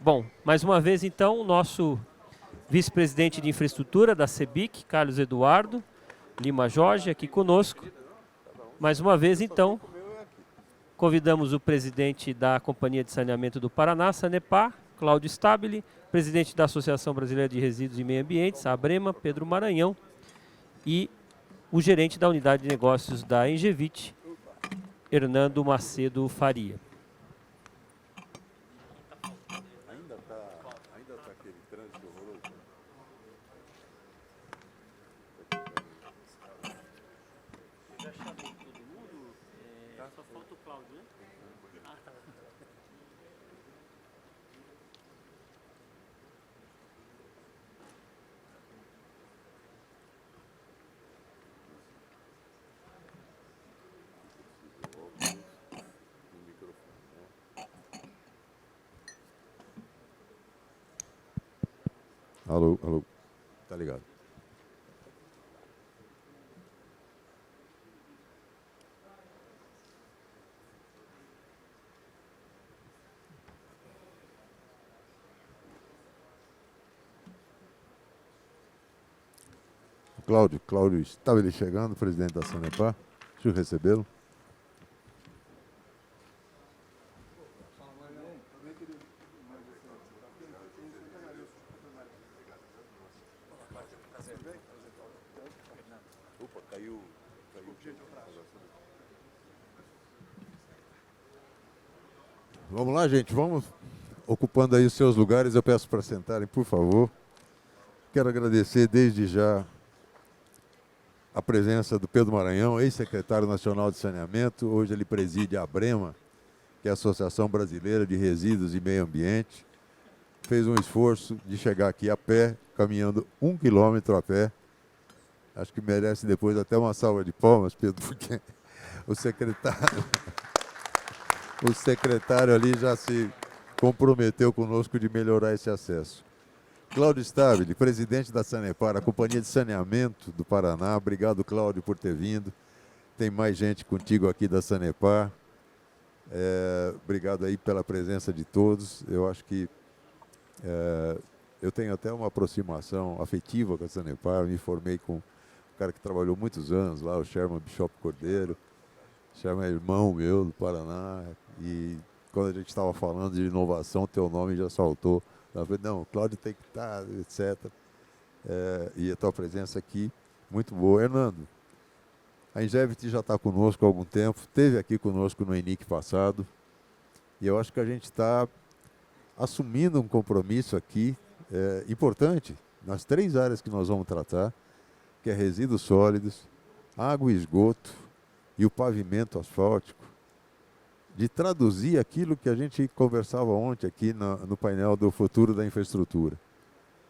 Bom, mais uma vez, então, o nosso vice-presidente de infraestrutura da CEBIC, Carlos Eduardo Lima Jorge, aqui conosco. Mais uma vez, então, convidamos o presidente da Companhia de Saneamento do Paraná, Sanepar, Cláudio Stabile, presidente da Associação Brasileira de Resíduos e Meio Ambiente, a ABREMA, Pedro Maranhão, e o gerente da Unidade de Negócios da Engevit, Hernando Macedo Faria. Ainda tá aquele trânsito horroroso. Já chamou todo mundo? Só falta o Cláudio, né? Ah, tá. No microfone, né? Alô, alô. Tá ligado. Cláudio estava ele chegando, presidente da Sanepar. Deixa eu recebê-lo. Opa, caiu. Vamos lá, gente, vamos ocupando aí os seus lugares. Eu peço para sentarem, por favor. Quero agradecer desde já a presença do Pedro Maranhão, ex-secretário nacional de saneamento. Hoje ele preside a ABREMA, que é a Associação Brasileira de Resíduos e Meio Ambiente. Fez um esforço de chegar aqui a pé, caminhando 1 quilômetro a pé. Acho que merece depois até uma salva de palmas, Pedro, porque o secretário ali já se comprometeu conosco de melhorar esse acesso. Cláudio Stabile, presidente da Sanepar, a Companhia de Saneamento do Paraná. Obrigado, Cláudio, por ter vindo. Tem mais gente contigo aqui da Sanepar. Obrigado aí pela presença de todos. Eu acho que eu tenho até uma aproximação afetiva com a Sanepar. Eu me formei com um cara que trabalhou muitos anos lá, o Sherman Bishop Cordeiro. Sherman é irmão meu do Paraná. E quando a gente estava falando de inovação, teu nome já saltou. Eu falei, não, o Cláudio tem que estar, etc. E a tua presença aqui, muito boa. Hernando, a Engevit já está conosco há algum tempo, esteve aqui conosco no ENIC passado, e eu acho que a gente está assumindo um compromisso aqui importante, nas 3 áreas que nós vamos tratar, que é resíduos sólidos, água e esgoto e o pavimento asfáltico, de traduzir aquilo que a gente conversava ontem aqui no painel do futuro da infraestrutura.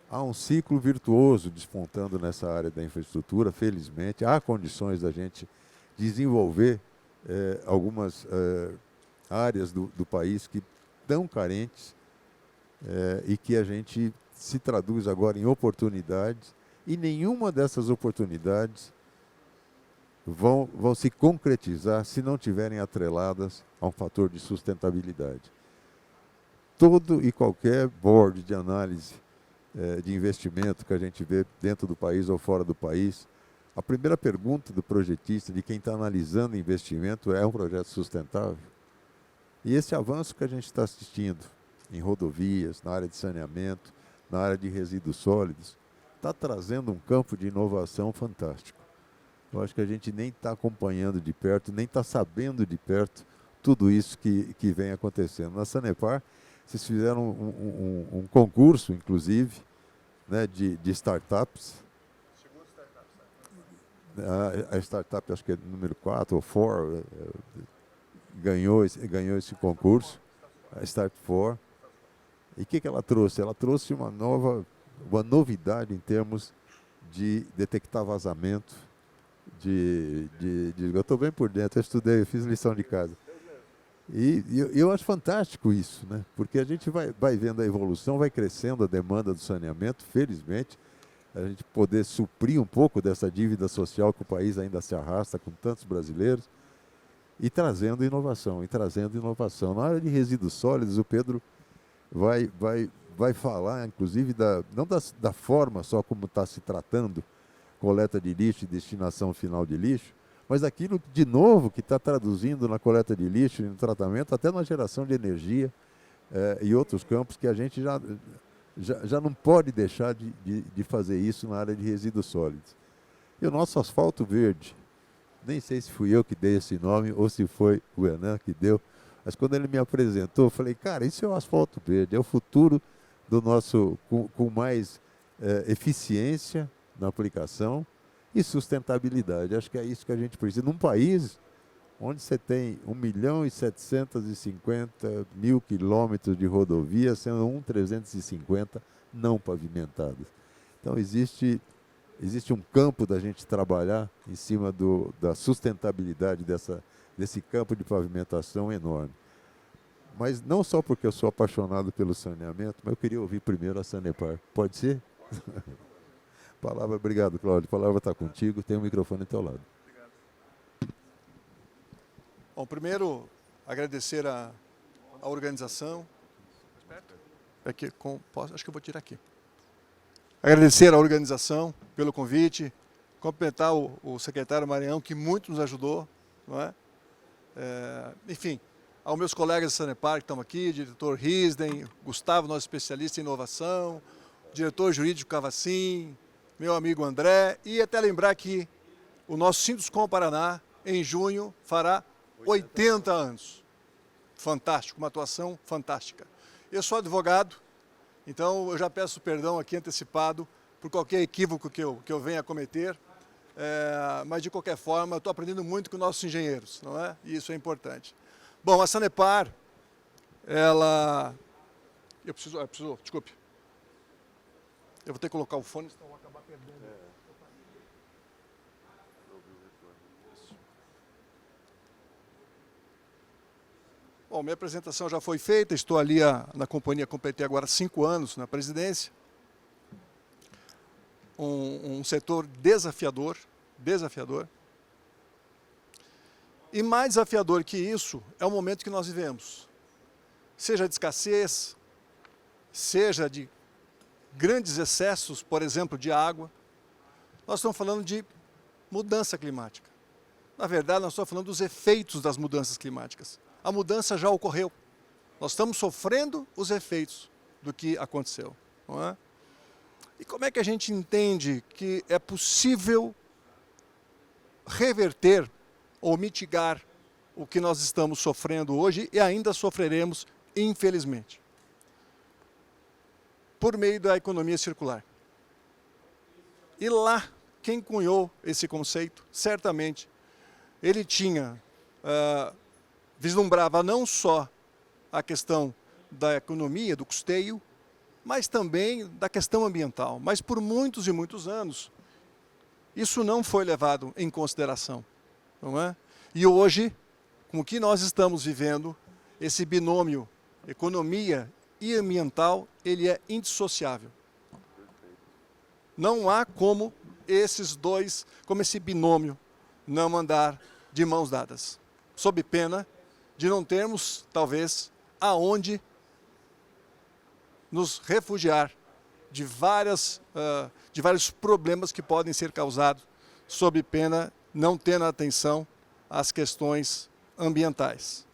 Há um ciclo virtuoso despontando nessa área da infraestrutura, felizmente. Há condições da gente desenvolver algumas áreas do país que estão carentes e que a gente se traduz agora em oportunidades, e nenhuma dessas oportunidades vão se concretizar se não tiverem atreladas a um fator de sustentabilidade. Todo e qualquer board de análise de investimento que a gente vê dentro do país ou fora do país, a primeira pergunta do projetista, de quem está analisando investimento, é um projeto sustentável? E esse avanço que a gente está assistindo em rodovias, na área de saneamento, na área de resíduos sólidos, está trazendo um campo de inovação fantástico. Eu acho que a gente nem está acompanhando de perto, nem está sabendo de perto tudo isso que vem acontecendo. Na Sanepar, vocês fizeram um concurso, inclusive, né, de startups. A startup, acho que é número 4 ou 4, ganhou esse concurso, a Start 4. E o que ela trouxe? Ela trouxe uma novidade em termos de detectar vazamento, eu estou bem por dentro, eu estudei, eu fiz lição de casa. E eu acho fantástico isso, né? Porque a gente vai vendo a evolução, vai crescendo a demanda do saneamento, felizmente, a gente poder suprir um pouco dessa dívida social que o país ainda se arrasta com tantos brasileiros, e trazendo inovação. Na área de resíduos sólidos, o Pedro vai falar, inclusive, não da forma só como está se tratando coleta de lixo e destinação final de lixo, mas aquilo, de novo, que está traduzindo na coleta de lixo e no tratamento, até na geração de energia e outros campos que a gente já não pode deixar de fazer isso na área de resíduos sólidos. E o nosso asfalto verde, nem sei se fui eu que dei esse nome ou se foi o Enan que deu, mas quando ele me apresentou, eu falei, cara, isso é o asfalto verde, é o futuro do nosso, com mais eficiência na aplicação e sustentabilidade. Acho que é isso que a gente precisa. Num país onde você tem 1.750.000 quilômetros de rodovia, sendo 1.350 não pavimentadas. Então existe um campo da gente trabalhar em cima da sustentabilidade desse campo de pavimentação enorme. Mas não só porque eu sou apaixonado pelo saneamento, mas eu queria ouvir primeiro a Sanepar. Pode ser? Obrigado, Cláudio. A palavra está contigo, tem o microfone ao teu lado. Obrigado. Bom, primeiro, agradecer a organização. Aqui, acho que eu vou tirar aqui. Agradecer à organização pelo convite, cumprimentar o secretário Marião, que muito nos ajudou, não é? Enfim, aos meus colegas da Sanepar que estão aqui, diretor Risden, Gustavo, nosso especialista em inovação, diretor jurídico Cavacim, meu amigo André, e até lembrar que o nosso Sinduscom Paraná, em junho, fará 80 anos. Fantástico, uma atuação fantástica. Eu sou advogado, então eu já peço perdão aqui antecipado por qualquer equívoco que eu venha a cometer, mas de qualquer forma eu estou aprendendo muito com nossos engenheiros, não é? E isso é importante. Bom, a Sanepar, ela... desculpe. Eu vou ter que colocar o fone, senão eu vou acabar perdendo. Bom, minha apresentação já foi feita, estou ali na companhia, completei agora 5 anos na presidência. Um setor desafiador. E mais desafiador que isso é o momento que nós vivemos. Seja de escassez, seja de grandes excessos, por exemplo, de água. Nós estamos falando de mudança climática. Na verdade, nós estamos falando dos efeitos das mudanças climáticas. A mudança já ocorreu. Nós estamos sofrendo os efeitos do que aconteceu, não é? E como é que a gente entende que é possível reverter ou mitigar o que nós estamos sofrendo hoje e ainda sofreremos, infelizmente? Por meio da economia circular. E lá, quem cunhou esse conceito, certamente, ele vislumbrava não só a questão da economia, do custeio, mas também da questão ambiental. Mas por muitos e muitos anos, isso não foi levado em consideração, não é? E hoje, com o que nós estamos vivendo, esse binômio economia e ambiental, ele é indissociável. Não há como esse binômio não andar de mãos dadas, sob pena de não termos, talvez, aonde nos refugiar de vários problemas que podem ser causados, sob pena não tendo atenção às questões ambientais.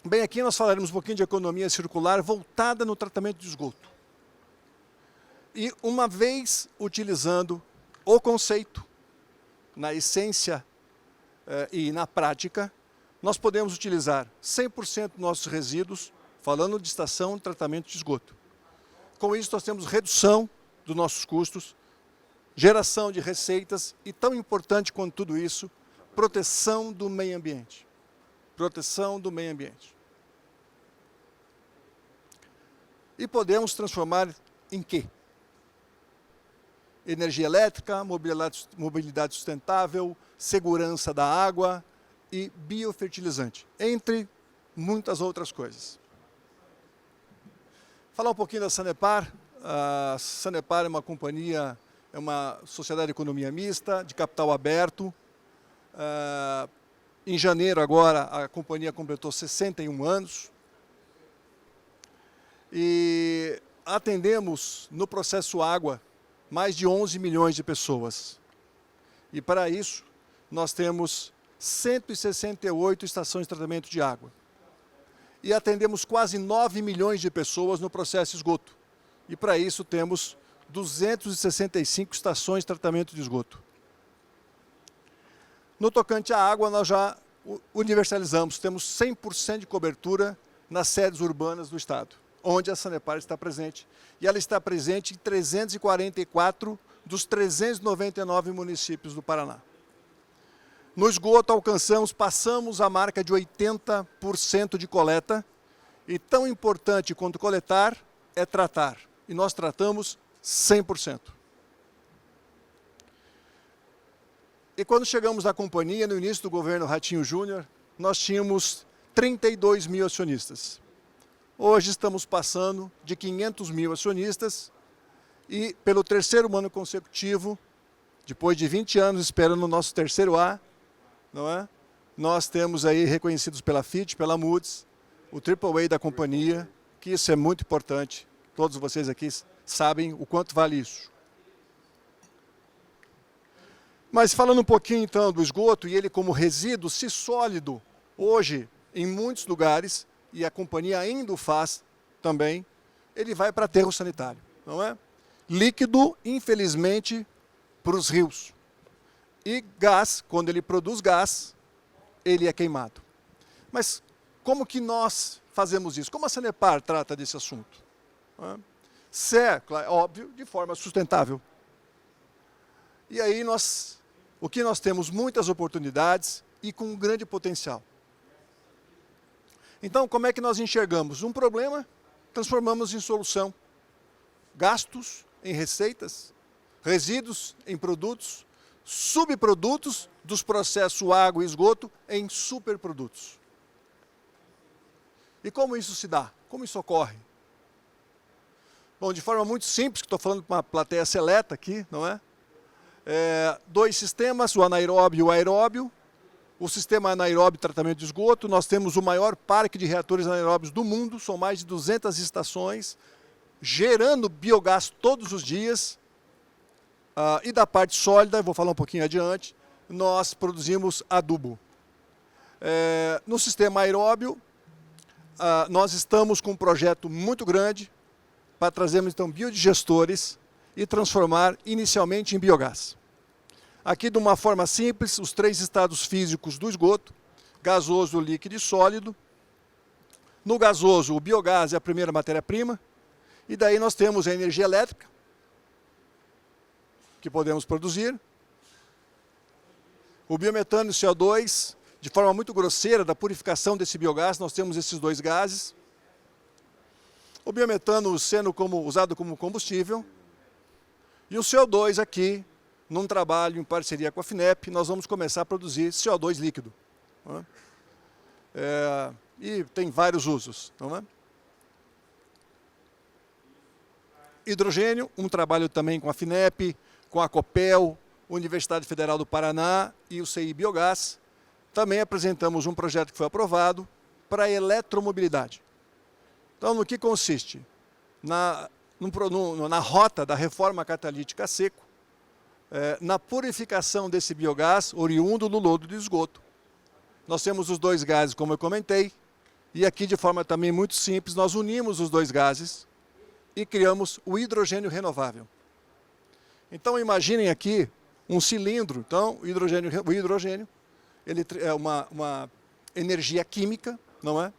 Bem, aqui nós falaremos um pouquinho de economia circular voltada no tratamento de esgoto. E uma vez utilizando o conceito, na essência e na prática, nós podemos utilizar 100% dos nossos resíduos, falando de estação de tratamento de esgoto. Com isso, nós temos redução dos nossos custos, geração de receitas e, tão importante quanto tudo isso, proteção do meio ambiente. Proteção do meio ambiente. E podemos transformar em quê? Energia elétrica, mobilidade sustentável, segurança da água e biofertilizante, entre muitas outras coisas. Falar um pouquinho da Sanepar. A Sanepar é uma companhia, é uma sociedade de economia mista, de capital aberto. Em janeiro agora a companhia completou 61 anos, E atendemos no processo água mais de 11 milhões de pessoas. E para isso nós temos 168 estações de tratamento de água. E atendemos quase 9 milhões de pessoas no processo esgoto. E para isso temos 265 estações de tratamento de esgoto. No tocante à água, nós já universalizamos, temos 100% de cobertura nas sedes urbanas do Estado, onde a Sanepar está presente. E ela está presente em 344 dos 399 municípios do Paraná. No esgoto, passamos a marca de 80% de coleta, e tão importante quanto coletar é tratar. E nós tratamos 100%. E quando chegamos na companhia, no início do governo Ratinho Júnior, nós tínhamos 32 mil acionistas. Hoje estamos passando de 500 mil acionistas e, pelo terceiro ano consecutivo, depois de 20 anos esperando o nosso terceiro A, não é? Nós temos aí reconhecidos pela Fitch, pela Moody's, o AAA da companhia, que isso é muito importante. Todos vocês aqui sabem o quanto vale isso. Mas falando um pouquinho então do esgoto, e ele como resíduo sólido, hoje em muitos lugares, e a companhia ainda o faz também, ele vai para aterro sanitário, não é? Líquido, infelizmente, para os rios. E gás, quando ele produz gás, ele é queimado. Mas como que nós fazemos isso? Como a Sanepar trata desse assunto? É óbvio, de forma sustentável. E aí o que nós temos muitas oportunidades e com um grande potencial. Então, como é que nós enxergamos? Um problema, transformamos em solução. Gastos em receitas, resíduos em produtos, subprodutos dos processos água e esgoto em superprodutos. E como isso se dá? Como isso ocorre? Bom, de forma muito simples, que estou falando para uma plateia seleta aqui, não é? Dois sistemas, o anaeróbio e o aeróbio. O sistema anaeróbio de tratamento de esgoto, nós temos o maior parque de reatores anaeróbios do mundo, são mais de 200 estações, gerando biogás todos os dias. E da parte sólida, vou falar um pouquinho adiante, nós produzimos adubo. No sistema aeróbio, nós estamos com um projeto muito grande para trazermos então biodigestores e transformar inicialmente em biogás. Aqui, de uma forma simples, os 3 estados físicos do esgoto: gasoso, líquido e sólido. No gasoso, o biogás é a primeira matéria-prima, e daí nós temos a energia elétrica, que podemos produzir. O biometano e o CO2, de forma muito grosseira, da purificação desse biogás, nós temos esses 2 gases. O biometano sendo usado como combustível, e o CO2 aqui, num trabalho em parceria com a FINEP, nós vamos começar a produzir CO2 líquido. Não é? E tem vários usos. Não é? Hidrogênio, um trabalho também com a FINEP, com a COPEL, Universidade Federal do Paraná e o CI Biogás. Também apresentamos um projeto que foi aprovado para a eletromobilidade. Então, no que consiste? Na rota da reforma catalítica a seco, na purificação desse biogás oriundo do lodo de esgoto. Nós temos os 2 gases, como eu comentei, e aqui de forma também muito simples, nós unimos os 2 gases e criamos o hidrogênio renovável. Então imaginem aqui um cilindro, então o hidrogênio ele é uma energia química, não é?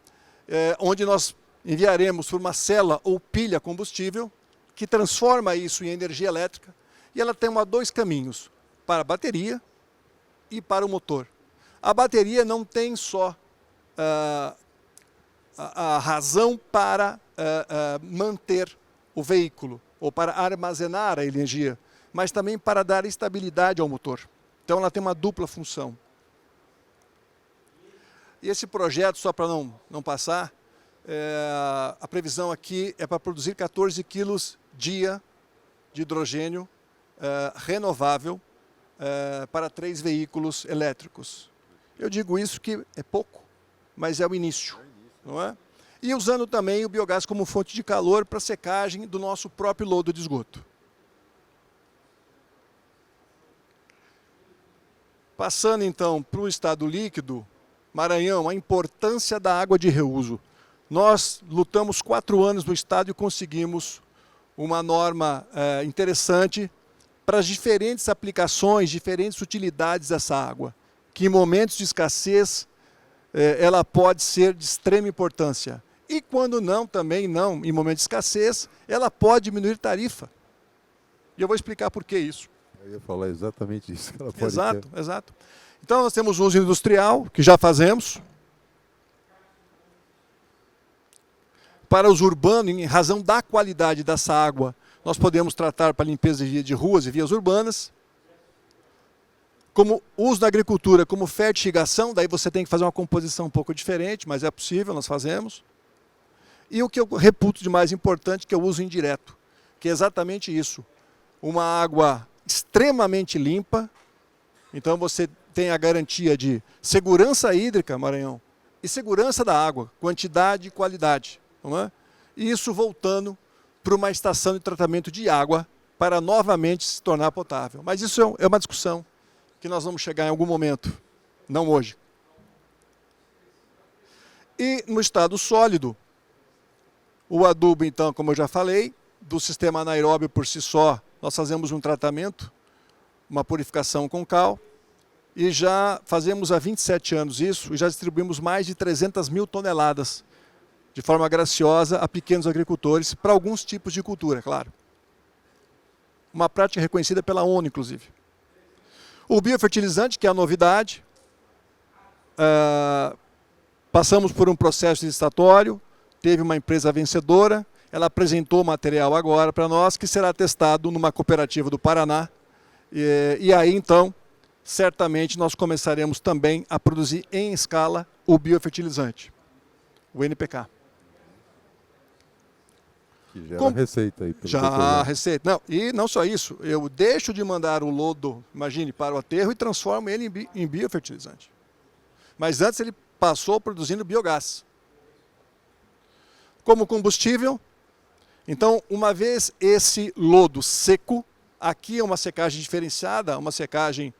Onde nós enviaremos por uma célula ou pilha combustível, que transforma isso em energia elétrica, e ela tem 2 caminhos, para a bateria e para o motor. A bateria não tem só a razão para manter o veículo, ou para armazenar a energia, mas também para dar estabilidade ao motor. Então ela tem uma dupla função. E esse projeto, só para não passar, a previsão aqui é para produzir 14 quilos dia de hidrogênio renovável para 3 veículos elétricos. Eu digo isso que é pouco, mas é o início, não é? e usando também o biogás como fonte de calor para secagem do nosso próprio lodo de esgoto. Passando então para o estado líquido, Maranhão, a importância da água de reuso. Nós lutamos 4 anos no estado e conseguimos uma norma interessante para as diferentes aplicações, diferentes utilidades dessa água, que em momentos de escassez ela pode ser de extrema importância. E quando não, também não, em momentos de escassez, ela pode diminuir tarifa. E eu vou explicar por que isso. Eu ia falar exatamente isso. Que ela pode Exato, exato. Então nós temos uso industrial, que já fazemos. Para uso urbano, em razão da qualidade dessa água, nós podemos tratar para limpeza de ruas e vias urbanas. Como uso na agricultura, como fertigação, daí você tem que fazer uma composição um pouco diferente, mas é possível, nós fazemos. E o que eu reputo de mais importante, que é o uso indireto, que é exatamente isso. Uma água extremamente limpa, então você tem a garantia de segurança hídrica, Maranhão, e segurança da água, quantidade e qualidade. Não é? E isso voltando para uma estação de tratamento de água para novamente se tornar potável. Mas isso é uma discussão que nós vamos chegar em algum momento, não hoje. E no estado sólido, o adubo, então, como eu já falei, do sistema anaeróbio por si só, nós fazemos um tratamento, uma purificação com cal, e já fazemos há 27 anos isso, e já distribuímos mais de 300 mil toneladas de forma graciosa a pequenos agricultores, para alguns tipos de cultura, claro. Uma prática reconhecida pela ONU, inclusive. O biofertilizante, que é a novidade, passamos por um processo licitatório, teve uma empresa vencedora, ela apresentou o material agora para nós, que será testado numa cooperativa do Paraná, e aí então, certamente nós começaremos também a produzir em escala o biofertilizante, o NPK. Que gera receita aí. Já receita. Não, e não só isso, eu deixo de mandar o lodo, imagine, para o aterro e transformo ele em biofertilizante. Mas antes ele passou produzindo biogás. Como combustível, então uma vez esse lodo seco, aqui é uma secagem diferenciada, uma secagem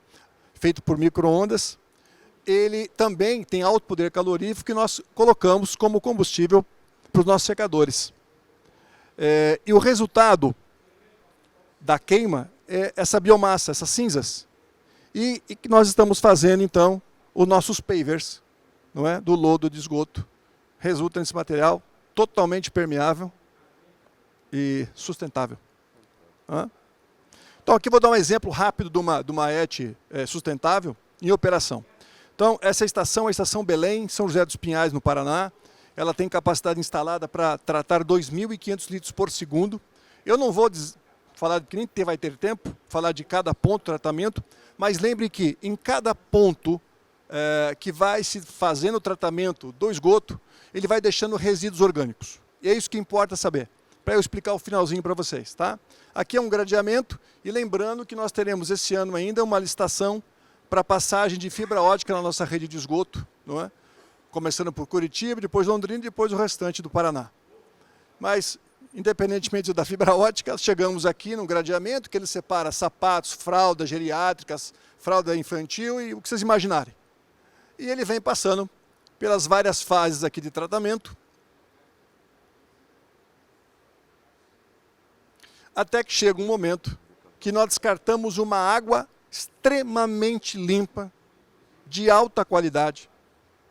feita por micro-ondas, ele também tem alto poder calorífico que nós colocamos como combustível para os nossos secadores. E o resultado da queima é essa biomassa, essas cinzas. E que nós estamos fazendo, então, os nossos pavers, não é? Do lodo de esgoto. Resulta nesse material totalmente permeável e sustentável. Então, aqui vou dar um exemplo rápido de uma ET sustentável em operação. Então, essa estação é a Estação Belém, São José dos Pinhais, no Paraná. Ela tem capacidade instalada para tratar 2.500 litros por segundo. Eu não vou falar, que nem vai ter tempo, falar de cada ponto de tratamento, mas lembre que em cada ponto que vai se fazendo o tratamento do esgoto, ele vai deixando resíduos orgânicos. E é isso que importa saber, para eu explicar o finalzinho para vocês. Tá? Aqui é um gradeamento, e lembrando que nós teremos esse ano ainda uma licitação para passagem de fibra ótica na nossa rede de esgoto, não é? Começando por Curitiba, depois Londrina e depois o restante do Paraná. Mas, independentemente da fibra ótica, chegamos aqui no gradeamento, que ele separa sapatos, fraldas geriátricas, fralda infantil e o que vocês imaginarem. E ele vem passando pelas várias fases aqui de tratamento, até que chega um momento que nós descartamos uma água extremamente limpa, de alta qualidade,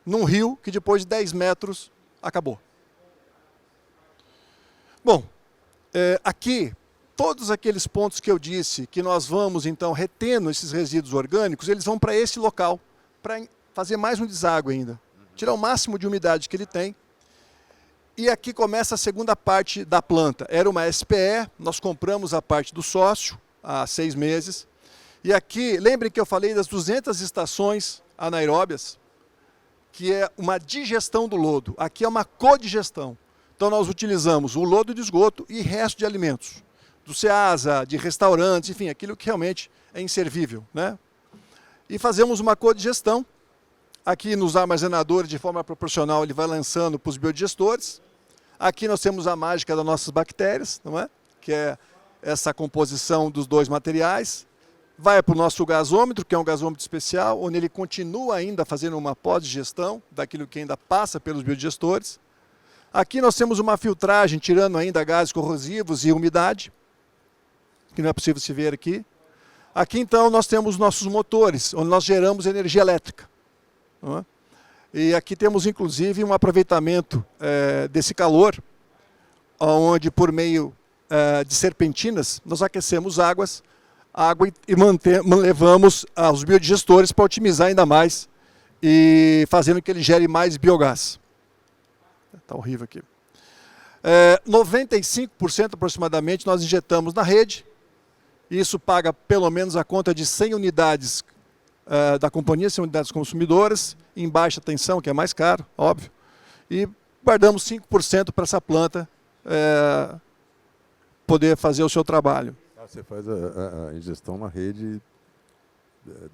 num rio que depois de 10 metros acabou. Bom, aqui, todos aqueles pontos que eu disse, que nós vamos então retendo esses resíduos orgânicos, eles vão para esse local, para fazer mais um deságue ainda, tirar o máximo de umidade que ele tem. E aqui começa a segunda parte da planta. Era uma SPE, nós compramos a parte do sócio há 6 meses. E aqui, lembrem que eu falei das 200 estações anaeróbias, que é uma digestão do lodo. Aqui é uma codigestão. Então nós utilizamos o lodo de esgoto e resto de alimentos. Do Ceasa, de restaurantes, enfim, aquilo que realmente é inservível, né? E fazemos uma codigestão Aqui nos armazenadores, de forma proporcional, ele vai lançando para os biodigestores. Aqui nós temos a mágica das nossas bactérias, não é? Que é essa composição dos dois materiais. Vai para o nosso gasômetro, que é um gasômetro especial, onde ele continua ainda fazendo uma pós-digestão daquilo que ainda passa pelos biodigestores. Aqui nós temos uma filtragem, tirando ainda gases corrosivos e umidade, que não é possível se ver aqui. Aqui, então, nós temos nossos motores, onde nós geramos energia elétrica. Não é? E aqui temos, inclusive, um aproveitamento desse calor, onde, por meio de serpentinas, nós aquecemos água e levamos aos biodigestores para otimizar ainda mais e fazendo que ele gere mais biogás. Está horrível aqui. 95% aproximadamente nós injetamos na rede. Isso paga pelo menos a conta de 100 unidades da companhia, 100 unidades consumidoras, em baixa tensão, que é mais caro, óbvio. E guardamos 5% para essa planta poder fazer o seu trabalho. Você faz a ingestão na rede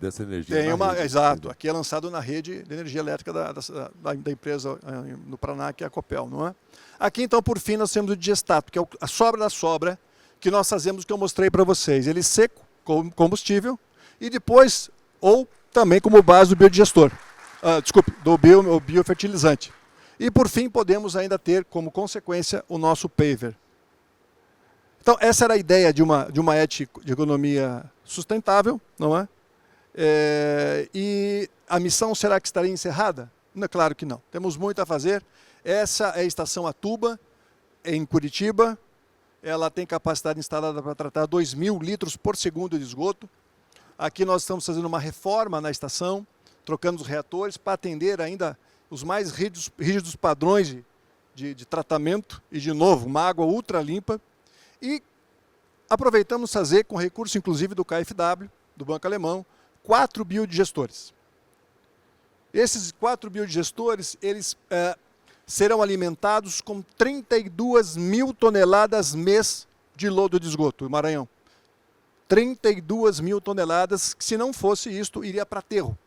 dessa energia. Tem uma, rede, exato. Aqui é lançado na rede de energia elétrica da empresa no Paraná, que é a Copel, não é? Aqui, então, por fim, nós temos o digestato, que é a sobra da sobra, que nós fazemos, que eu mostrei para vocês. Ele seco, como combustível, e depois, ou também como base do biodigestor. Do biofertilizante. E, por fim, podemos ainda ter, como consequência, o nosso paver. Então, essa era a ideia de uma ética de economia sustentável, não é? E a missão será que estaria encerrada? Não, claro que não. Temos muito a fazer. Essa é a estação Atuba, em Curitiba. Ela tem capacidade instalada para tratar 2.000 litros por segundo de esgoto. Aqui nós estamos fazendo uma reforma na estação, trocando os reatores para atender ainda os mais rígidos padrões de tratamento. E, de novo, uma água ultra limpa. E aproveitamos fazer, com recurso inclusive do KfW, do Banco Alemão, 4 biodigestores. Esses 4 biodigestores, eles serão alimentados com 32.000 toneladas mês de lodo de esgoto, no Maranhão. 32.000 toneladas, que se não fosse isto, iria para aterro.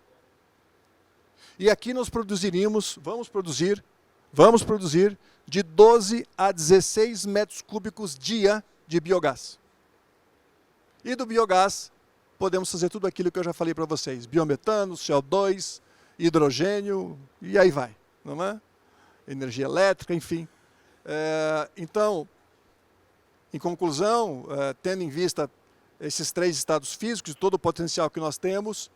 E aqui nós vamos produzir de 12 a 16 metros cúbicos dia de biogás. E do biogás, podemos fazer tudo aquilo que eu já falei para vocês. Biometano, CO2, hidrogênio, e aí vai. Não é? Energia elétrica, enfim. Então, em conclusão, tendo em vista esses 3 estados físicos e todo o potencial que nós temos,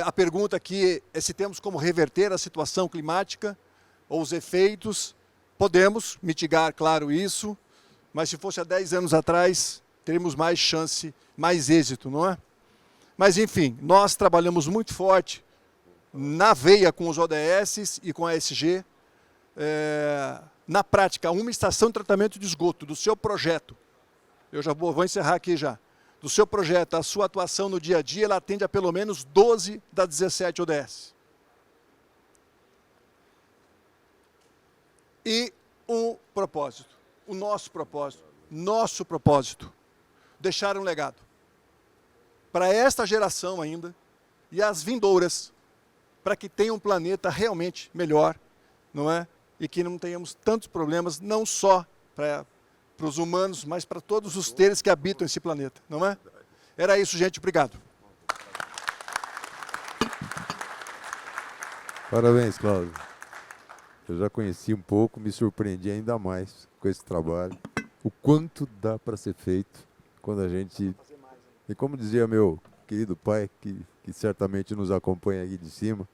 a pergunta aqui é se temos como reverter a situação climática ou os efeitos. Podemos mitigar, claro, isso, mas se fosse há 10 anos atrás, teríamos mais chance, mais êxito, não é? Mas, enfim, nós trabalhamos muito forte na veia com os ODS e com a ESG. Na prática, uma estação de tratamento de esgoto do seu projeto, eu já vou encerrar aqui já, do seu projeto, a sua atuação no dia a dia, ela atende a pelo menos 12 das 17 ODS. E um propósito, o nosso propósito, deixar um legado para esta geração ainda e as vindouras, para que tenha um planeta realmente melhor, não é? E que não tenhamos tantos problemas, não só para os humanos, mas para todos os seres que habitam esse planeta, não é? Era isso, gente. Obrigado. Parabéns, Cláudio. Eu já conheci um pouco, me surpreendi ainda mais com esse trabalho. O quanto dá para ser feito quando a gente... E como dizia meu querido pai, que certamente nos acompanha aqui de cima,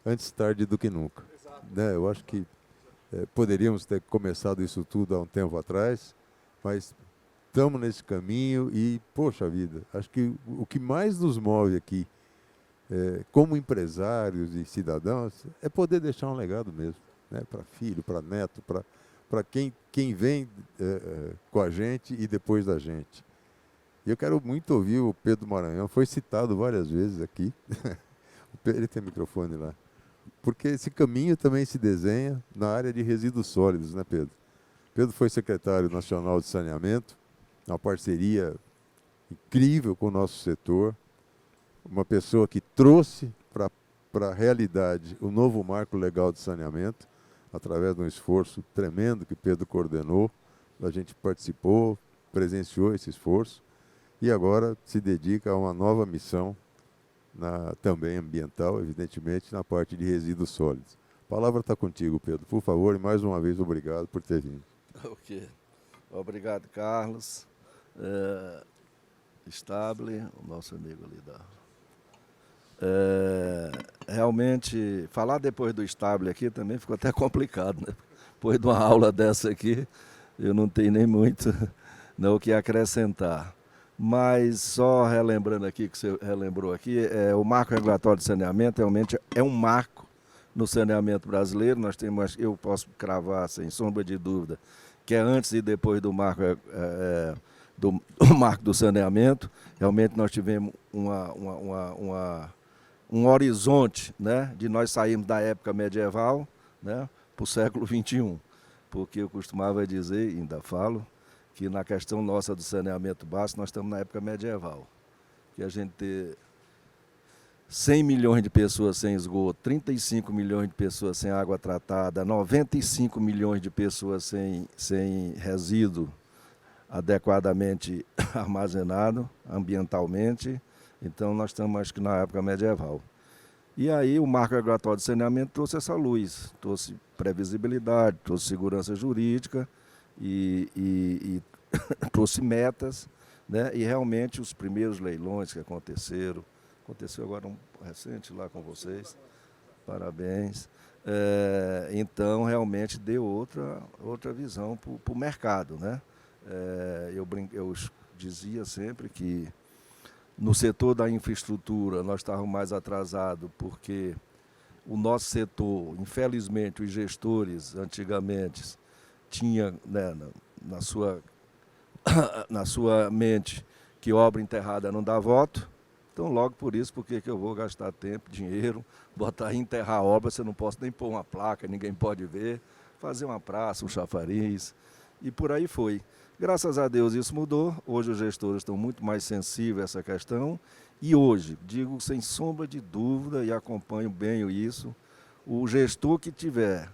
antes tarde do que nunca. Né? Eu acho que poderíamos ter começado isso tudo há um tempo atrás, mas estamos nesse caminho e, poxa vida, acho que o que mais nos move aqui, como empresários e cidadãos, é poder deixar um legado mesmo, né? Para filho, para neto, para quem vem com a gente e depois da gente. E eu quero muito ouvir o Pedro Maranhão, foi citado várias vezes aqui, ele tem microfone lá, porque esse caminho também se desenha na área de resíduos sólidos, né, Pedro? Pedro foi secretário nacional de saneamento, uma parceria incrível com o nosso setor, uma pessoa que trouxe para para a realidade o novo marco legal de saneamento, através de um esforço tremendo que Pedro coordenou. A gente participou, presenciou esse esforço e agora se dedica a uma nova missão, também ambiental, evidentemente, na parte de resíduos sólidos. A palavra está contigo, Pedro, por favor, e mais uma vez obrigado por ter vindo. Ok. Obrigado, Carlos. Stable, o nosso amigo ali da... realmente, falar depois do Stable aqui também ficou até complicado, né? Depois de uma aula dessa aqui, eu não tenho nem muito o que acrescentar. Mas só relembrando aqui, que você relembrou aqui, o marco regulatório de saneamento realmente é um marco no saneamento brasileiro. Nós temos, eu posso cravar sem sombra de dúvida, que é antes e depois do marco, do marco do saneamento. Realmente nós tivemos um horizonte, né, de nós sairmos da época medieval, né, para o século XXI. Porque eu costumava dizer, e ainda falo, que na questão nossa do saneamento básico, nós estamos na época medieval. Que a gente ter 100 milhões de pessoas sem esgoto, 35 milhões de pessoas sem água tratada, 95 milhões de pessoas sem resíduo adequadamente armazenado ambientalmente. Então, nós estamos, acho que, na época medieval. E aí, o marco regulatório de saneamento trouxe essa luz, trouxe previsibilidade, trouxe segurança jurídica e trouxe metas, né? E realmente os primeiros leilões que aconteceu agora um recente lá com vocês, parabéns. Então, realmente deu outra visão para o mercado, né? Eu dizia sempre que no setor da infraestrutura nós estávamos mais atrasados porque o nosso setor, infelizmente, os gestores antigamente tinham, né, na sua mente que obra enterrada não dá voto. Então, logo por isso, por que eu vou gastar tempo, dinheiro, botar e enterrar a obra, você não pode nem pôr uma placa, ninguém pode ver, fazer uma praça, um chafariz, e por aí foi. Graças a Deus isso mudou, hoje os gestores estão muito mais sensíveis a essa questão, e hoje, digo sem sombra de dúvida, e acompanho bem isso, o gestor que tiver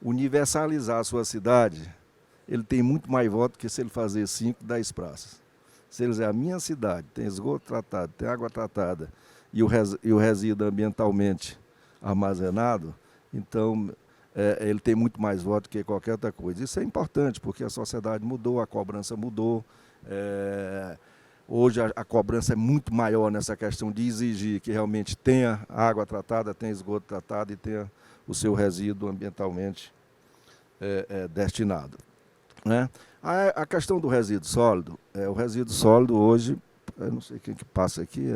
universalizar a sua cidade, ele tem muito mais voto que se ele fazer 5, 10 praças. Se ele dizer, a minha cidade tem esgoto tratado, tem água tratada e o resíduo ambientalmente armazenado, então ele tem muito mais voto que qualquer outra coisa. Isso é importante, porque a sociedade mudou, a cobrança mudou. Hoje a cobrança é muito maior nessa questão de exigir que realmente tenha água tratada, tenha esgoto tratado e tenha o seu resíduo ambientalmente destinado, né? A questão do resíduo sólido, o resíduo sólido hoje, eu não sei quem que passa aqui,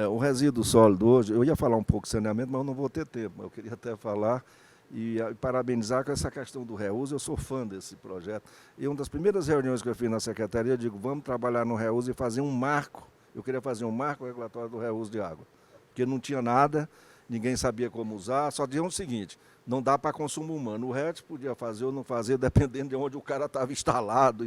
o resíduo sólido hoje, eu ia falar um pouco de saneamento, mas eu não vou ter tempo, eu queria até falar e parabenizar com essa questão do reuso. Eu sou fã desse projeto, e uma das primeiras reuniões que eu fiz na secretaria, eu digo, vamos trabalhar no reuso e fazer um marco, eu queria fazer um marco regulatório do reuso de água, porque não tinha nada, ninguém sabia como usar, só diziam o seguinte, não dá para consumo humano, o resto podia fazer ou não fazer, dependendo de onde o cara estava instalado.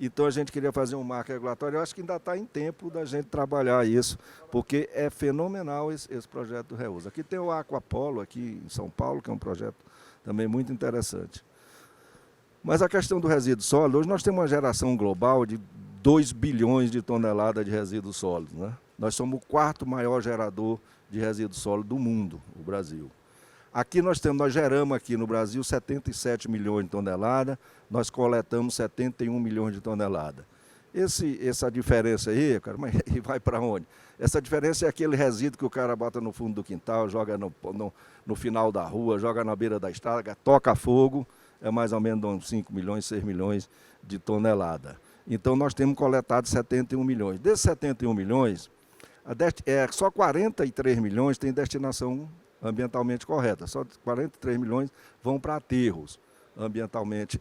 Então a gente queria fazer um marco regulatório, eu acho que ainda está em tempo da gente trabalhar isso, porque é fenomenal esse projeto do reuso. Aqui tem o Aquapolo, aqui em São Paulo, que é um projeto também muito interessante. Mas a questão do resíduo sólido, hoje nós temos uma geração global de 2 bilhões de toneladas de resíduos sólidos, né? Nós somos o 4º maior gerador de resíduo sólido do mundo, o Brasil. Aqui nós geramos aqui no Brasil 77 milhões de toneladas, nós coletamos 71 milhões de toneladas. Essa diferença aí, cara, mas e vai para onde? Essa diferença é aquele resíduo que o cara bota no fundo do quintal, joga no final da rua, joga na beira da estrada, toca fogo, é mais ou menos uns 5 milhões, 6 milhões de toneladas. Então nós temos coletado 71 milhões. Desses 71 milhões, só 43 milhões tem destinação ambientalmente correta. Só 43 milhões vão para aterros ambientalmente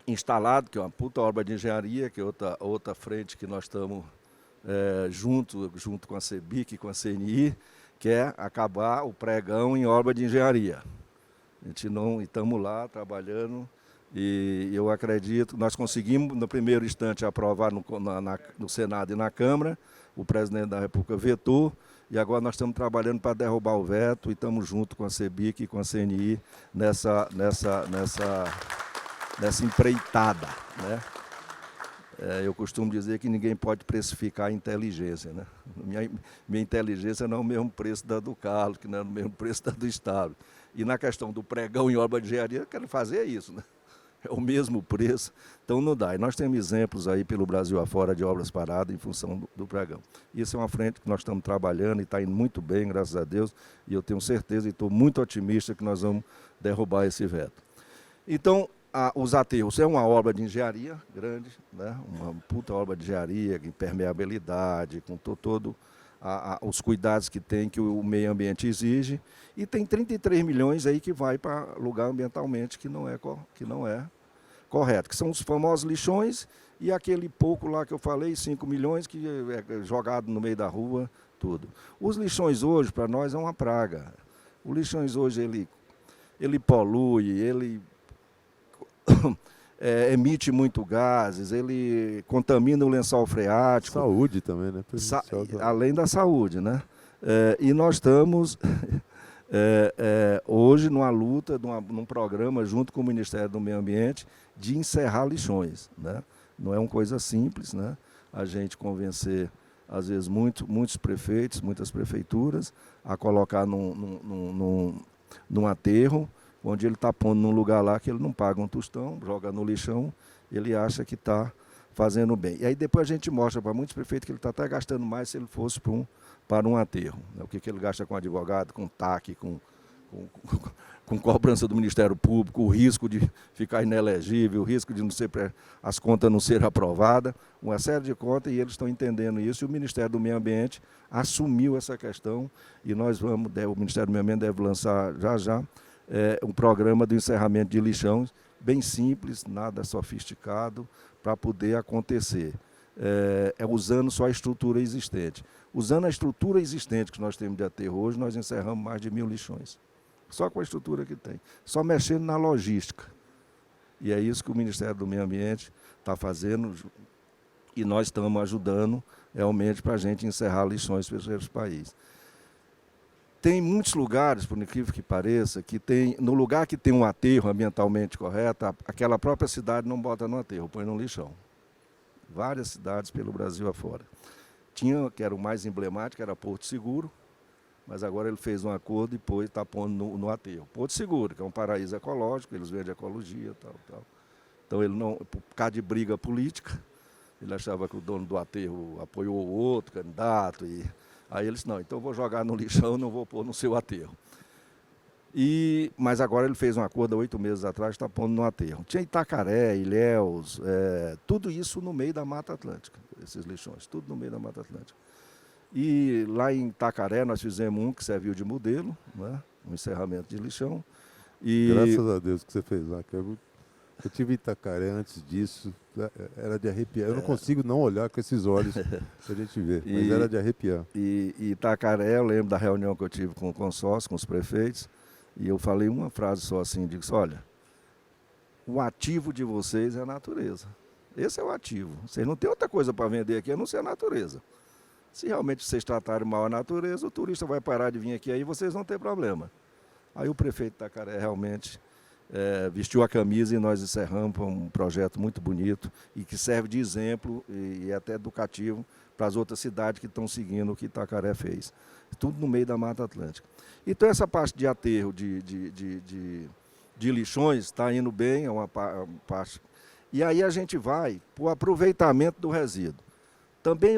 instalados, que é uma puta obra de engenharia, que é outra frente que nós estamos junto com a CEBIC e com a CNI, que é acabar o pregão em obra de engenharia. A gente não estamos lá trabalhando E eu acredito que nós conseguimos, no primeiro instante, aprovar no Senado e na Câmara. O presidente da República vetou, e agora nós estamos trabalhando para derrubar o veto e estamos junto com a CEBIC e com a CNI nessa empreitada, né? Eu costumo dizer que ninguém pode precificar a inteligência, né? Minha inteligência não é o mesmo preço da do Carlos, que não é o mesmo preço da do Estado. E na questão do pregão em obra de engenharia, eu quero fazer isso, né? É o mesmo preço, então não dá. E nós temos exemplos aí pelo Brasil afora de obras paradas em função do pregão. Isso é uma frente que nós estamos trabalhando e está indo muito bem, graças a Deus, e eu tenho certeza e estou muito otimista que nós vamos derrubar esse veto. Então, os aterros é uma obra de engenharia grande, né? Uma puta obra de engenharia, com impermeabilidade, com todo os cuidados que tem, que o meio ambiente exige, e tem 33 milhões aí que vai para lugar ambientalmente que não é correto, que são os famosos lixões e aquele pouco lá que eu falei, 5 milhões, que é jogado no meio da rua, tudo. Os lixões hoje, para nós, é uma praga. O lixões hoje, ele polui, ele emite muito gases, ele contamina o lençol freático. Saúde também, né? Além da saúde, né? E nós estamos hoje numa luta, num programa junto com o Ministério do Meio Ambiente de encerrar lixões, né? Não é uma coisa simples, né? A gente convencer, às vezes, muitos prefeitos, muitas prefeituras a colocar num aterro, onde ele está pondo num lugar lá que ele não paga um tostão, joga no lixão, ele acha que está fazendo bem. E aí depois a gente mostra para muitos prefeitos que ele está até gastando mais se ele fosse para um aterro, né? O que ele gasta com advogado, com TAC, com cobrança do Ministério Público, o risco de ficar inelegível, o risco de as contas não serem aprovadas, uma série de contas, e eles estão entendendo isso, e o Ministério do Meio Ambiente assumiu essa questão, e o Ministério do Meio Ambiente deve lançar já um programa de encerramento de lixão, bem simples, nada sofisticado, para poder acontecer. Usando só a estrutura existente. Usando a estrutura existente que nós temos de aterro hoje, nós encerramos mais de 1.000 lixões. Só com a estrutura que tem. Só mexendo na logística. E é isso que o Ministério do Meio Ambiente está fazendo, e nós estamos ajudando realmente para a gente encerrar lixões para os países. Tem muitos lugares, por incrível que pareça, no lugar que tem um aterro ambientalmente correto, aquela própria cidade não bota no aterro, põe no lixão. Várias cidades pelo Brasil afora. Tinha, que era o mais emblemático, era Porto Seguro, mas agora ele fez um acordo e depois está pondo no aterro. Porto Seguro, que é um paraíso ecológico, eles vendem ecologia e tal. Então ele não, por causa de briga política, ele achava que o dono do aterro apoiou o outro candidato, aí eles, não, então eu vou jogar no lixão, não vou pôr no seu aterro. Mas agora ele fez um acordo há 8 meses atrás, está pondo no aterro. Tinha Itacaré, Ilhéus, tudo isso no meio da Mata Atlântica, esses lixões, tudo no meio da Mata Atlântica. E lá em Itacaré nós fizemos um que serviu de modelo, né? Um encerramento de lixão. Graças a Deus que você fez lá. Eu tive em Itacaré antes disso, era de arrepiar. Eu não consigo não olhar com esses olhos que a gente vê, mas era de arrepiar. E Itacaré, eu lembro da reunião que eu tive com o consórcio, com os prefeitos, e eu falei uma frase só assim, disse, olha, o ativo de vocês é a natureza. Esse é o ativo. Vocês não têm outra coisa para vender aqui a não ser a natureza. Se realmente vocês tratarem mal a natureza, o turista vai parar de vir aqui aí e vocês vão ter problema. Aí o prefeito de Itacaré realmente vestiu a camisa e nós encerramos um projeto muito bonito e que serve de exemplo e até educativo para as outras cidades que estão seguindo o que Itacaré fez. Tudo no meio da Mata Atlântica. Então essa parte de aterro de lixões está indo bem, é uma parte. E aí a gente vai para o aproveitamento do resíduo. Também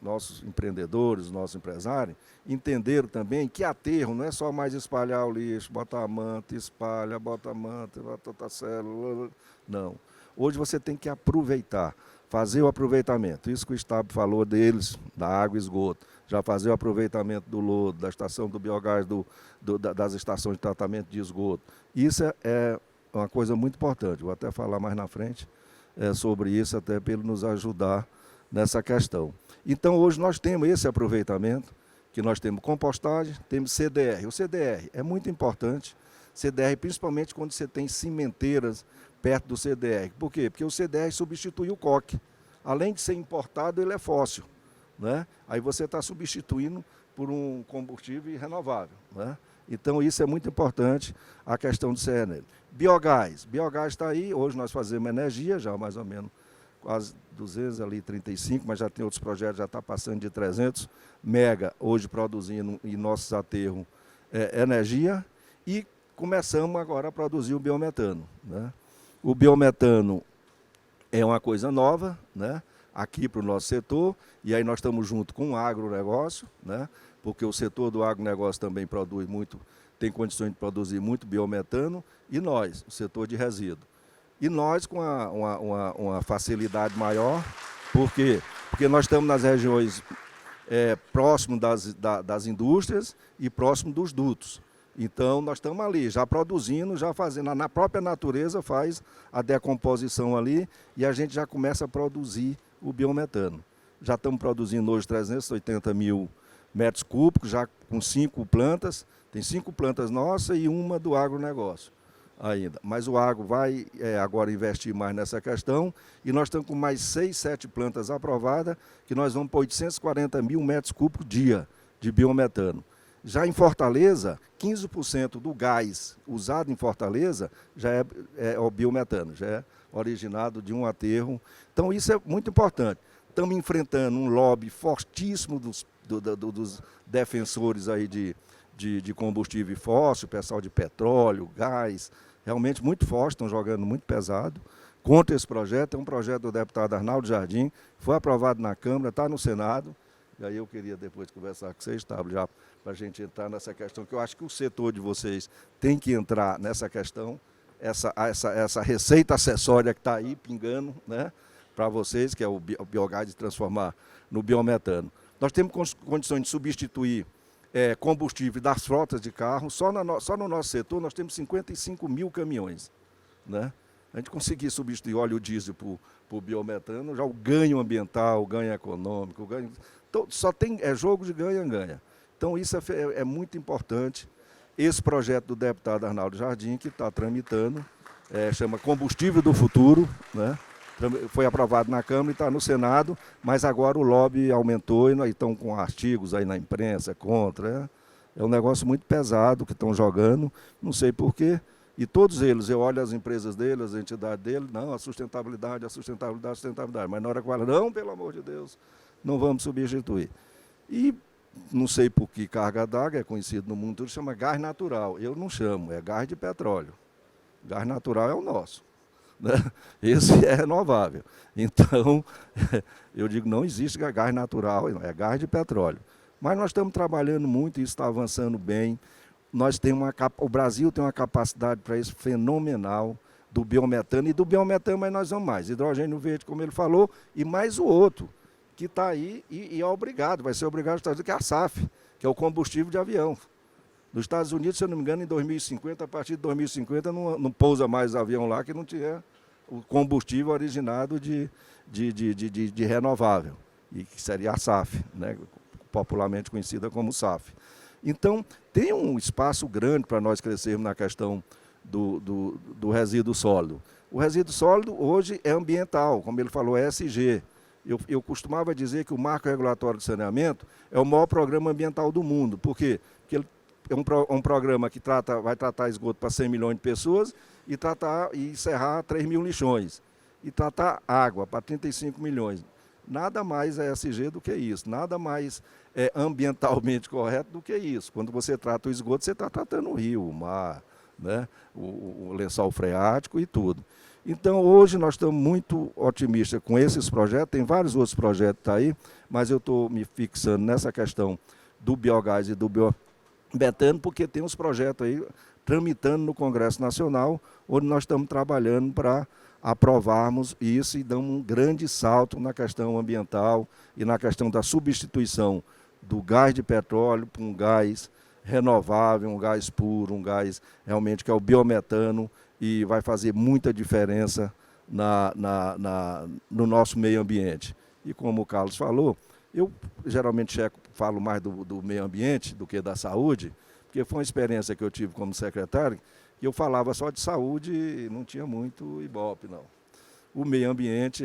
nossos empreendedores, nossos empresários, entenderam também que aterro não é só mais espalhar o lixo, botar a manta, espalha, bota a manta, bota a célula. Não. Hoje você tem que aproveitar, fazer o aproveitamento. Isso que o Estado falou deles, da água e esgoto. Já fazer o aproveitamento do lodo, da estação do biogás, das estações de tratamento de esgoto. Isso é uma coisa muito importante. Vou até falar mais na frente sobre isso, até para ele nos ajudar nessa questão. Então, hoje nós temos esse aproveitamento, que nós temos compostagem, temos CDR. O CDR é muito importante, CDR principalmente quando você tem cimenteiras perto do CDR. Por quê? Porque o CDR substitui o coque. Além de ser importado, ele é fóssil, né? Aí você está substituindo por um combustível renovável, né? Então isso é muito importante, a questão do CNL. Biogás. Biogás está aí, hoje nós fazemos energia, já mais ou menos quase 235, mas já tem outros projetos, já está passando de 300 mega, hoje produzindo em nossos aterros energia, e começamos agora a produzir o biometano, né? O biometano é uma coisa nova, né, aqui para o nosso setor, e aí nós estamos junto com o agronegócio, né, porque o setor do agronegócio também produz muito, tem condições de produzir muito biometano, e nós, o setor de resíduo. E nós com uma facilidade maior, por quê? Porque nós estamos nas regiões próximo das indústrias e próximo dos dutos. Então, nós estamos ali, já produzindo, já fazendo, na própria natureza faz a decomposição ali e a gente já começa a produzir o biometano. Já estamos produzindo hoje 380 mil metros cúbicos, já com 5 plantas, tem 5 plantas nossas e uma do agronegócio ainda. Mas o agro vai agora investir mais nessa questão e nós estamos com mais 6, 7 plantas aprovadas, que nós vamos para 840 mil metros cúbicos dia de biometano. Já em Fortaleza, 15% do gás usado em Fortaleza já é o biometano, já é originado de um aterro. Então isso é muito importante. Estamos enfrentando um lobby fortíssimo dos defensores aí de combustível fóssil, pessoal de petróleo, gás, realmente muito forte, estão jogando muito pesado contra esse projeto. É um projeto do deputado Arnaldo Jardim, foi aprovado na Câmara, está no Senado. E aí eu queria depois conversar com vocês, tá, já para a gente entrar nessa questão, que eu acho que o setor de vocês tem que entrar nessa questão, essa receita acessória que está aí pingando, né, para vocês, que é o biogás, de transformar no biometano. Nós temos condições de substituir combustível das frotas de carro. Só no nosso setor nós temos 55 mil caminhões, né? A gente conseguir substituir óleo diesel por biometano, já o ganho ambiental, o ganho econômico, o ganho, então, só tem jogo de ganha-ganha. Então isso é muito importante. Esse projeto do deputado Arnaldo Jardim, que está tramitando, chama Combustível do Futuro, né? Foi aprovado na Câmara e está no Senado, mas agora o lobby aumentou e nós estamos com artigos aí na imprensa contra. É um negócio muito pesado que estão jogando, não sei porquê. E todos eles, eu olho as empresas deles, as entidades deles, não, a sustentabilidade, a sustentabilidade, a sustentabilidade. Mas na hora que fala, não, pelo amor de Deus, não vamos substituir. E não sei por que carga d'água, é conhecido no mundo todo, chama gás natural. Eu não chamo, é gás de petróleo. Gás natural é o nosso, né? Esse é renovável. Então, eu digo, não existe gás natural, é gás de petróleo. Mas nós estamos trabalhando muito, isso está avançando bem. O Brasil tem uma capacidade para isso fenomenal do biometano, e do biometano, mas nós vamos mais. Hidrogênio verde, como ele falou, e mais o outro, que está aí e é obrigado, vai ser obrigado aos Estados Unidos, que é a SAF, que é o combustível de avião. Nos Estados Unidos, se eu não me engano, em 2050, a partir de 2050, não pousa mais avião lá que não tiver o combustível originado de renovável, e que seria a SAF, né, popularmente conhecida como SAF. Então, tem um espaço grande para nós crescermos na questão do resíduo sólido. O resíduo sólido hoje é ambiental, como ele falou, é ESG. Eu costumava dizer que o Marco Regulatório de Saneamento é o maior programa ambiental do mundo. Por quê? Porque ele é um programa que vai tratar esgoto para 100 milhões de pessoas e encerrar 3 mil lixões. E tratar água para 35 milhões. Nada mais é ESG do que isso, nada mais é ambientalmente correto do que isso. Quando você trata o esgoto, você está tratando o rio, o mar, né? o lençol freático e tudo. Então, hoje nós estamos muito otimistas com esses projetos, tem vários outros projetos aí, mas eu estou me fixando nessa questão do biogás e do biometano, porque tem uns projetos aí tramitando no Congresso Nacional, onde nós estamos trabalhando para aprovarmos isso e damos um grande salto na questão ambiental e na questão da substituição do gás de petróleo por um gás renovável, um gás puro, um gás realmente que é o biometano, e vai fazer muita diferença no nosso meio ambiente. E como o Carlos falou, eu geralmente falo mais do meio ambiente do que da saúde, porque foi uma experiência que eu tive como secretário, E eu falava só de saúde e não tinha muito Ibope, não. O meio ambiente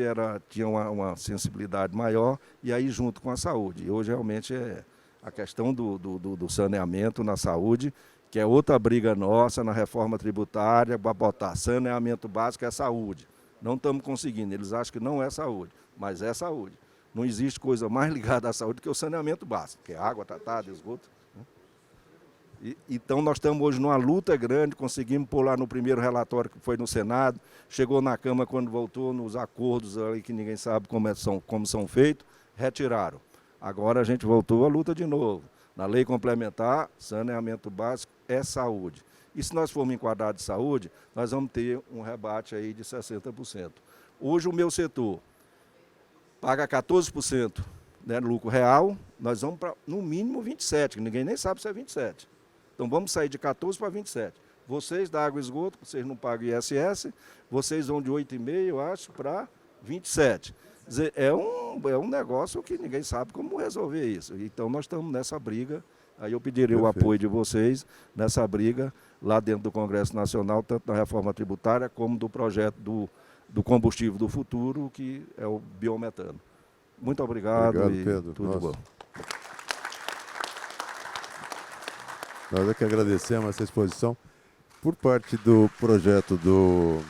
tinha uma sensibilidade maior, e aí junto com a saúde. E hoje realmente é a questão do saneamento na saúde, que é outra briga nossa na reforma tributária, para botar saneamento básico é saúde. Não estamos conseguindo, eles acham que não é saúde, mas é saúde. Não existe coisa mais ligada à saúde que o saneamento básico, que é água tratada, esgoto. Então nós estamos hoje numa luta grande, conseguimos pôr lá no primeiro relatório que foi no Senado, chegou na Câmara quando voltou, nos acordos ali que ninguém sabe como são feitos, retiraram. Agora a gente voltou à luta de novo. Na lei complementar, saneamento básico é saúde. E se nós formos enquadrar de saúde, nós vamos ter um rebate aí de 60%. Hoje o meu setor paga 14%, né, lucro real, nós vamos para no mínimo 27%, que ninguém nem sabe se é 27%. Então vamos sair de 14% para 27%. Vocês da água e esgoto, vocês não pagam ISS, vocês vão de 8,5%, eu acho, para 27%. Quer dizer, é um negócio que ninguém sabe como resolver isso. Então nós estamos nessa briga, aí eu pediria o apoio de vocês nessa briga lá dentro do Congresso Nacional, tanto na reforma tributária como do projeto do combustível do futuro, que é o biometano. Muito obrigado, e Pedro. Tudo de bom. Nós é que agradecemos essa exposição. Por parte do projeto do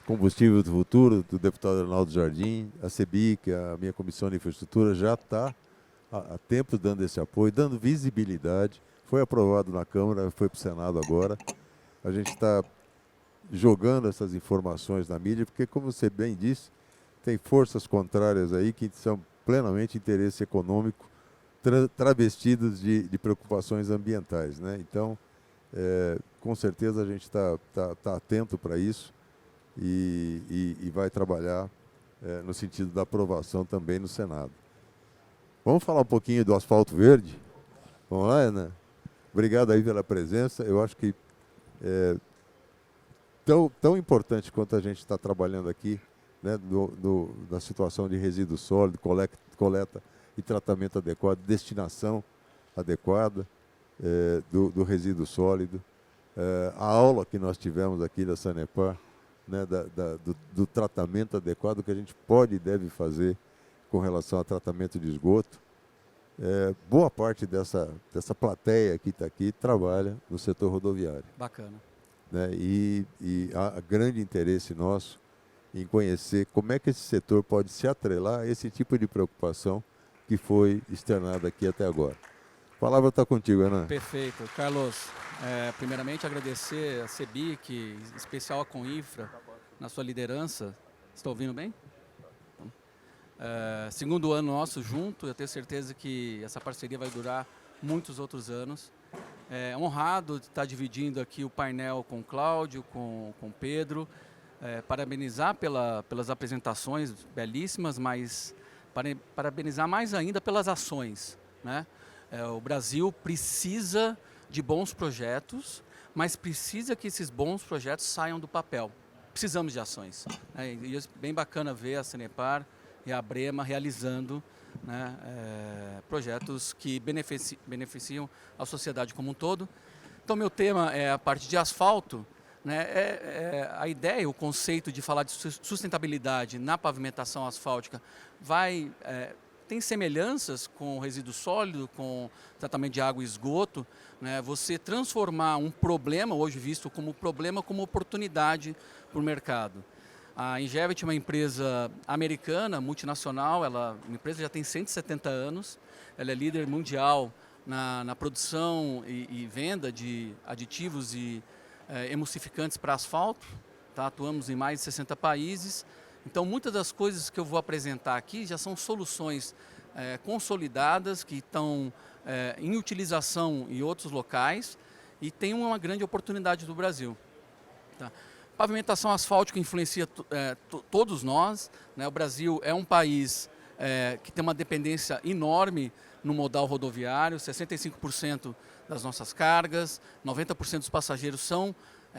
Combustível do Futuro, do deputado Arnaldo Jardim, a CEBIC, a minha Comissão de Infraestrutura, já está há tempos dando esse apoio, dando visibilidade. Foi aprovado na Câmara, foi para o Senado agora. A gente está jogando essas informações na mídia, porque, como você bem disse, tem forças contrárias aí que são plenamente interesse econômico, travestidos de preocupações ambientais, né? Então, com certeza a gente está atento para isso e vai trabalhar no sentido da aprovação também no Senado. Vamos falar um pouquinho do asfalto verde? Vamos lá, Ana? Obrigado aí pela presença. Eu acho que tão importante quanto a gente está trabalhando aqui, né, da situação de resíduo sólido, coleta e tratamento adequado, destinação adequada do resíduo sólido. A aula que nós tivemos aqui da Sanepar, né, do tratamento adequado que a gente pode e deve fazer com relação ao tratamento de esgoto. Boa parte dessa plateia que está aqui trabalha no setor rodoviário. Bacana. Né, e há grande interesse nosso em conhecer como é que esse setor pode se atrelar a esse tipo de preocupação que foi externada aqui até agora. A palavra está contigo, Ana. Perfeito. Carlos, primeiramente agradecer a CEBIC, em especial a Coninfra, na sua liderança. Está ouvindo bem? Segundo ano nosso junto, eu tenho certeza que essa parceria vai durar muitos outros anos. Honrado de estar dividindo aqui o painel com o Cláudio, com o Pedro. Parabenizar pelas apresentações belíssimas, mas parabenizar mais ainda pelas ações, né? O Brasil precisa de bons projetos, mas precisa que esses bons projetos saiam do papel. Precisamos de ações. E é bem bacana ver a Sanepar e a Brema realizando, né, projetos que beneficiam a sociedade como um todo. Então, meu tema é a parte de asfalto. Né, a ideia, o conceito de falar de sustentabilidade na pavimentação asfáltica tem semelhanças com o resíduo sólido, com tratamento de água e esgoto. Né, você transformar um problema, hoje visto como problema, como oportunidade para o mercado. A Ingevity é uma empresa americana, multinacional, a empresa já tem 170 anos, ela é líder mundial na produção e venda de aditivos e emulsificantes para asfalto, tá? Atuamos em mais de 60 países. Então, muitas das coisas que eu vou apresentar aqui já são soluções consolidadas, que estão em utilização em outros locais e tem uma grande oportunidade do Brasil. Tá? Pavimentação asfáltica influencia todos nós, né? O Brasil é um país que tem uma dependência enorme no modal rodoviário, 65% das nossas cargas, 90% dos passageiros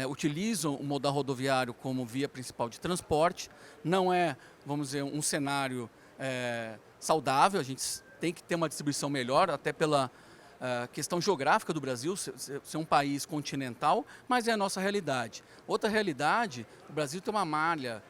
utilizam o modal rodoviário como via principal de transporte. Não é, vamos dizer, um cenário saudável, a gente tem que ter uma distribuição melhor, até pela questão geográfica do Brasil, ser um país continental, mas é a nossa realidade. Outra realidade, o Brasil tem uma malha,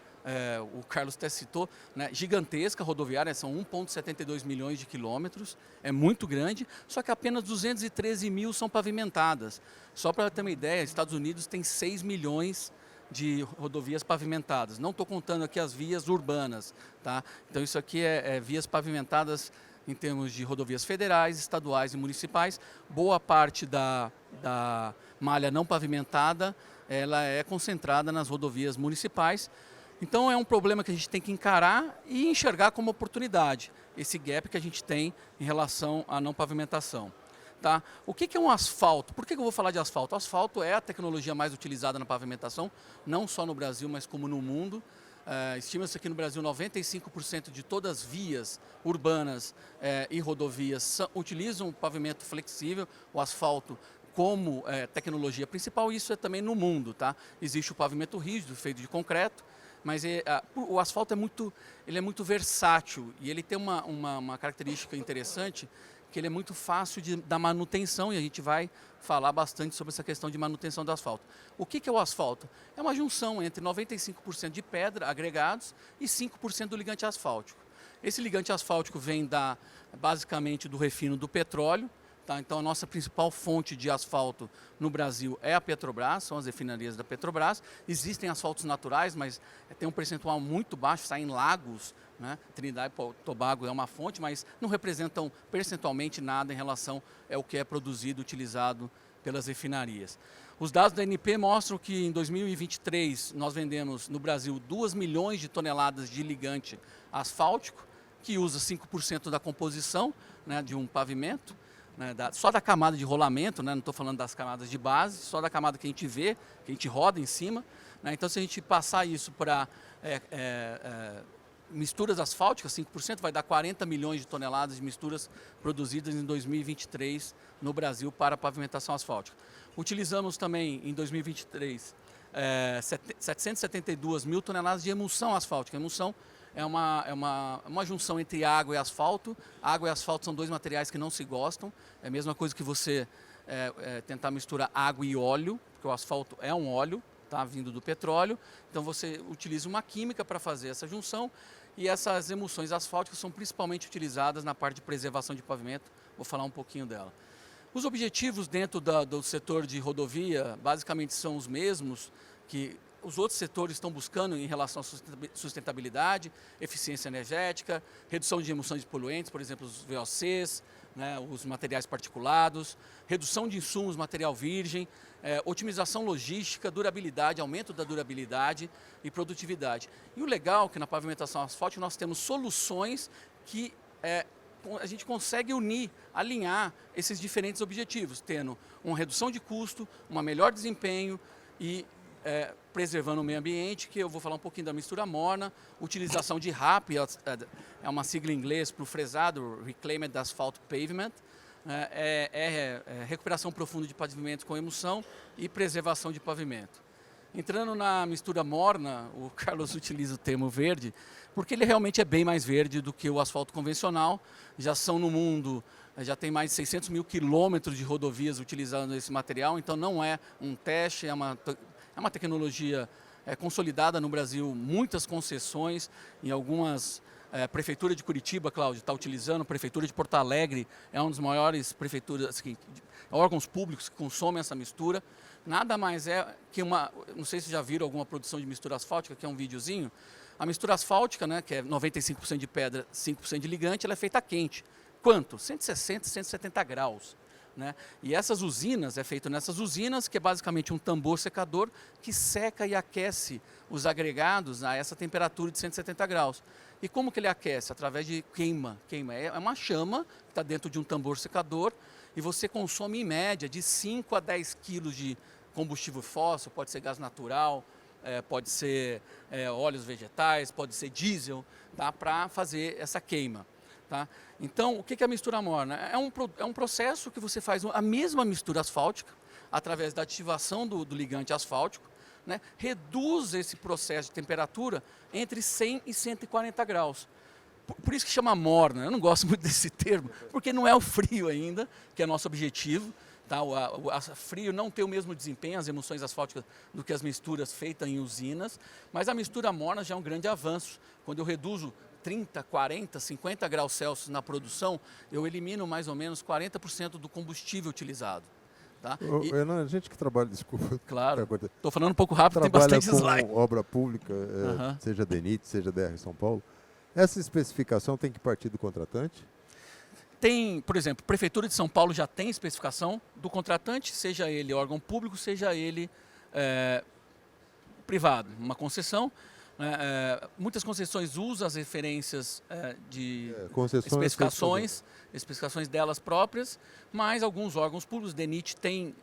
o Carlos até citou, né, gigantesca rodoviária, são 1,72 milhões de quilômetros, é muito grande, só que apenas 213 mil são pavimentadas. Só para ter uma ideia, Estados Unidos tem 6 milhões de rodovias pavimentadas. Não estou contando aqui as vias urbanas, tá? Então isso aqui é vias pavimentadas em termos de rodovias federais, estaduais e municipais. Boa parte da malha não pavimentada, ela é concentrada nas rodovias municipais. Então é um problema que a gente tem que encarar e enxergar como oportunidade, esse gap que a gente tem em relação à não pavimentação. Tá? O que é um asfalto? Por que eu vou falar de asfalto? O asfalto é a tecnologia mais utilizada na pavimentação, não só no Brasil, mas como no mundo. Estima-se aqui no Brasil 95% de todas as vias urbanas e rodovias utilizam o pavimento flexível, o asfalto, como tecnologia principal. Isso é também no mundo. Tá? Existe o pavimento rígido, feito de concreto, mas o asfalto ele é muito versátil e ele tem uma característica interessante, que ele é muito fácil da manutenção, e a gente vai falar bastante sobre essa questão de manutenção do asfalto. O que é o asfalto? É uma junção entre 95% de pedra, agregados, e 5% do ligante asfáltico. Esse ligante asfáltico vem basicamente do refino do petróleo. Tá? Então, a nossa principal fonte de asfalto no Brasil é a Petrobras, são as refinarias da Petrobras. Existem asfaltos naturais, mas tem um percentual muito baixo, saem em lagos, né? Trinidad e Tobago é uma fonte, mas não representam percentualmente nada em relação ao que é produzido, utilizado pelas refinarias. Os dados da ANP mostram que em 2023 nós vendemos no Brasil 2 milhões de toneladas de ligante asfáltico, que usa 5% da composição, né, de um pavimento. Né, só da camada de rolamento, né, não estou falando das camadas de base, só da camada que a gente vê, que a gente roda em cima. Né, então, se a gente passar isso para misturas asfálticas, 5%, vai dar 40 milhões de toneladas de misturas produzidas em 2023 no Brasil para pavimentação asfáltica. Utilizamos também, em 2023, 772 mil toneladas de emulsão asfáltica. Emulsão é uma junção entre água e asfalto. Água e asfalto são dois materiais que não se gostam. É a mesma coisa que você tentar misturar água e óleo, porque o asfalto é um óleo, tá, vindo do petróleo. Então você utiliza uma química para fazer essa junção, e essas emulsões asfálticas são principalmente utilizadas na parte de preservação de pavimento. Vou falar um pouquinho dela. Os objetivos dentro do setor de rodovia basicamente são os mesmos que os outros setores estão buscando em relação à sustentabilidade, eficiência energética, redução de emissões de poluentes, por exemplo, os VOCs, né, os materiais particulados, redução de insumos, material virgem, otimização logística, durabilidade, aumento da durabilidade e produtividade. E o legal é que na pavimentação asfáltica nós temos soluções que a gente consegue unir, alinhar esses diferentes objetivos, tendo uma redução de custo, um melhor desempenho e preservando o meio ambiente, que eu vou falar um pouquinho da mistura morna, utilização de RAP, é uma sigla em inglês para o fresado, Reclaimed Asphalt Pavement, recuperação profunda de pavimento com emulsão e preservação de pavimento. Entrando na mistura morna, o Carlos utiliza o termo verde, porque ele realmente é bem mais verde do que o asfalto convencional. Já são no mundo, já tem mais de 600 mil quilômetros de rodovias utilizando esse material, então não é um teste, é uma tecnologia consolidada no Brasil, muitas concessões em algumas prefeitura de Curitiba, Cláudio, está utilizando, prefeitura de Porto Alegre é uma das maiores prefeituras, órgãos públicos que consomem essa mistura. Nada mais é que não sei se já viram alguma produção de mistura asfáltica, que é um videozinho. A mistura asfáltica, né, que é 95% de pedra, 5% de ligante, ela é feita quente. Quanto? 160, 170 graus. Né? E essas usinas, é feito nessas usinas, que é basicamente um tambor secador que seca e aquece os agregados a essa temperatura de 170 graus. E como que ele aquece? Através de queima. É uma chama que está dentro de um tambor secador e você consome em média de 5 a 10 quilos de combustível fóssil, pode ser gás natural, pode ser óleos vegetais, pode ser diesel, tá? Para fazer essa queima. Tá? Então, o que é a mistura morna? É um processo que você faz a mesma mistura asfáltica, através da ativação do ligante asfáltico, né? Reduz esse processo de temperatura entre 100 e 140 graus. Por isso que chama morna. Eu não gosto muito desse termo, porque não é o frio ainda, que é nosso objetivo. Tá? O frio não tem o mesmo desempenho, as emulsões asfálticas, do que as misturas feitas em usinas, mas a mistura morna já é um grande avanço. Quando eu reduzo 30, 40, 50 graus Celsius na produção, eu elimino mais ou menos 40% do combustível utilizado. Tá? Renan, a gente que trabalha, desculpa. Claro, estou falando um pouco rápido, tem Trabalha bastante slide. com obra pública, seja DENIT, seja DR São Paulo. Essa especificação tem que partir do contratante? Tem, por exemplo, a Prefeitura de São Paulo já tem especificação do contratante, seja ele órgão público, seja ele privado, uma concessão. Muitas concessões usam as referências de especificações delas próprias, mas alguns órgãos públicos, DENIT tem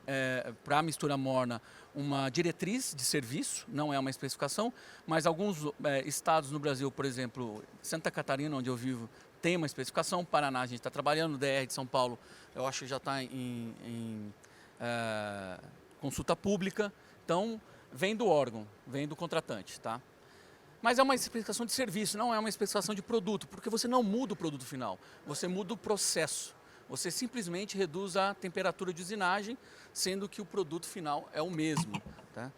para a mistura morna uma diretriz de serviço, não é uma especificação, mas alguns estados no Brasil, por exemplo, Santa Catarina, onde eu vivo, tem uma especificação, Paraná a gente está trabalhando, no DR de São Paulo eu acho que já está em consulta pública, então vem do órgão, vem do contratante, tá? Mas é uma especificação de serviço, não é uma especificação de produto, porque você não muda o produto final, você muda o processo. Você simplesmente reduz a temperatura de usinagem, sendo que o produto final é o mesmo. Tá?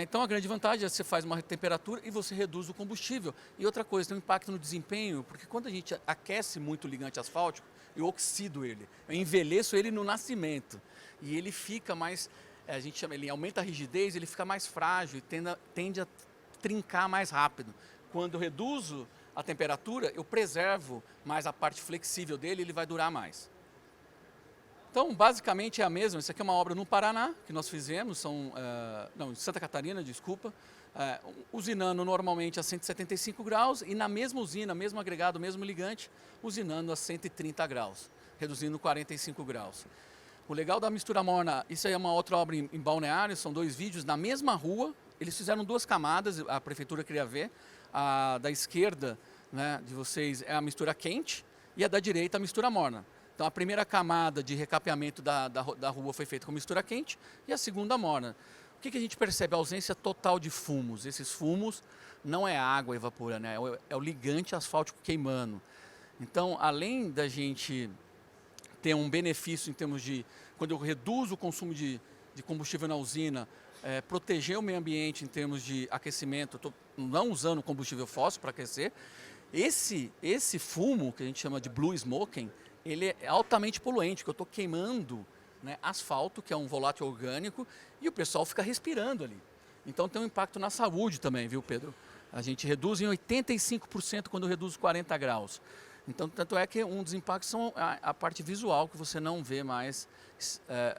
Então a grande vantagem é que você faz uma temperatura e você reduz o combustível. E outra coisa, tem um impacto no desempenho, porque quando a gente aquece muito o ligante asfáltico, eu oxido ele, eu envelheço ele no nascimento. E ele fica mais, a gente chama, ele aumenta a rigidez, ele fica mais frágil e tende a trincar mais rápido. Quando eu reduzo a temperatura, eu preservo mais a parte flexível dele e ele vai durar mais. Então, basicamente é a mesma. Isso aqui é uma obra no Paraná, que nós fizemos, em Santa Catarina, desculpa, usinando normalmente a 175 graus e na mesma usina, mesmo agregado, mesmo ligante, usinando a 130 graus, reduzindo 45 graus. O legal da mistura morna, isso aí é uma outra obra em Balneário, são 2 vídeos na mesma rua. Eles fizeram 2 camadas, a prefeitura queria ver. A da esquerda, né, de vocês é a mistura quente e a da direita a mistura morna. Então a primeira camada de recapeamento da rua foi feita com mistura quente e a segunda morna. O que a gente percebe? A ausência total de fumos. Esses fumos não é água evaporando, é o ligante asfáltico queimando. Então, além da gente ter um benefício em termos de, quando eu reduzo o consumo de combustível na usina, proteger o meio ambiente em termos de aquecimento, estou não usando combustível fóssil para aquecer. Esse fumo, que a gente chama de blue smoking, ele é altamente poluente, que eu estou queimando, né, asfalto, que é um volátil orgânico, e o pessoal fica respirando ali. Então tem um impacto na saúde também, viu, Pedro? A gente reduz em 85% quando reduz 40 graus. Então, tanto é que um dos impactos são a parte visual, que você não vê mais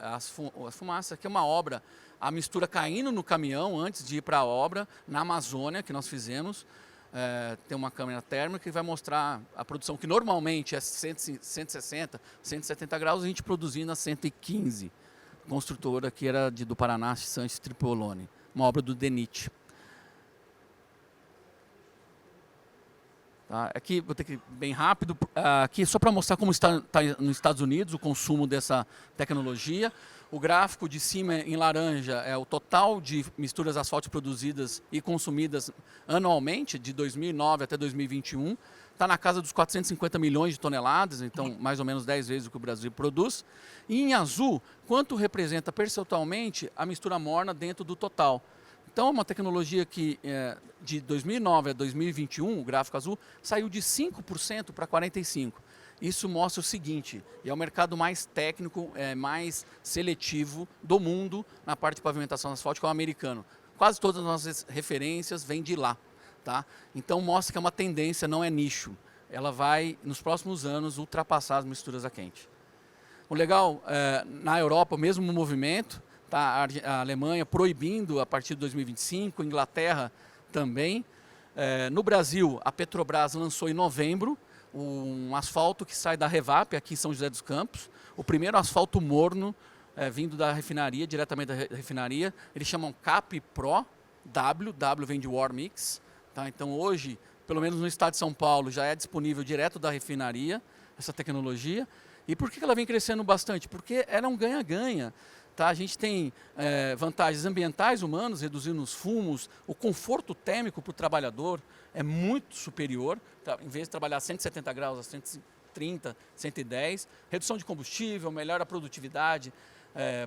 as fumaças. Aqui é uma obra, a mistura caindo no caminhão antes de ir para a obra, na Amazônia, que nós fizemos. Tem uma câmera térmica que vai mostrar a produção, que normalmente é 160, 170 graus, a gente produzindo a 115. Construtora que era do Paraná, Sanches Tripolone, uma obra do DENIT. Tá? Aqui, vou ter que ir bem rápido, aqui só para mostrar como está nos Estados Unidos o consumo dessa tecnologia. O gráfico de cima em laranja é o total de misturas asfálticas produzidas e consumidas anualmente, de 2009 até 2021. Está na casa dos 450 milhões de toneladas, então mais ou menos 10 vezes o que o Brasil produz. E em azul, quanto representa percentualmente a mistura morna dentro do total. Então, é uma tecnologia que de 2009 a 2021, o gráfico azul, saiu de 5% para 45%. Isso mostra o seguinte, é o mercado mais técnico, mais seletivo do mundo na parte de pavimentação asfáltica, é o americano. Quase todas as nossas referências vêm de lá. Tá? Então, mostra que é uma tendência, não é nicho. Ela vai, nos próximos anos, ultrapassar as misturas a quente. O legal, na Europa, o mesmo movimento, tá? A Alemanha proibindo a partir de 2025, Inglaterra também. No Brasil, a Petrobras lançou em novembro um asfalto que sai da Revap, aqui em São José dos Campos. O primeiro asfalto morno vindo da refinaria, diretamente da refinaria. Eles chamam CAP Pro, W vem de War Mix. Tá? Então hoje, pelo menos no estado de São Paulo, já é disponível direto da refinaria essa tecnologia. E por que ela vem crescendo bastante? Porque ela é um ganha-ganha. tá? A gente tem vantagens ambientais humanas, reduzindo os fumos, o conforto térmico para o trabalhador é muito superior, tá? Em vez de trabalhar a 170 graus a 130, 110, redução de combustível, melhora a produtividade,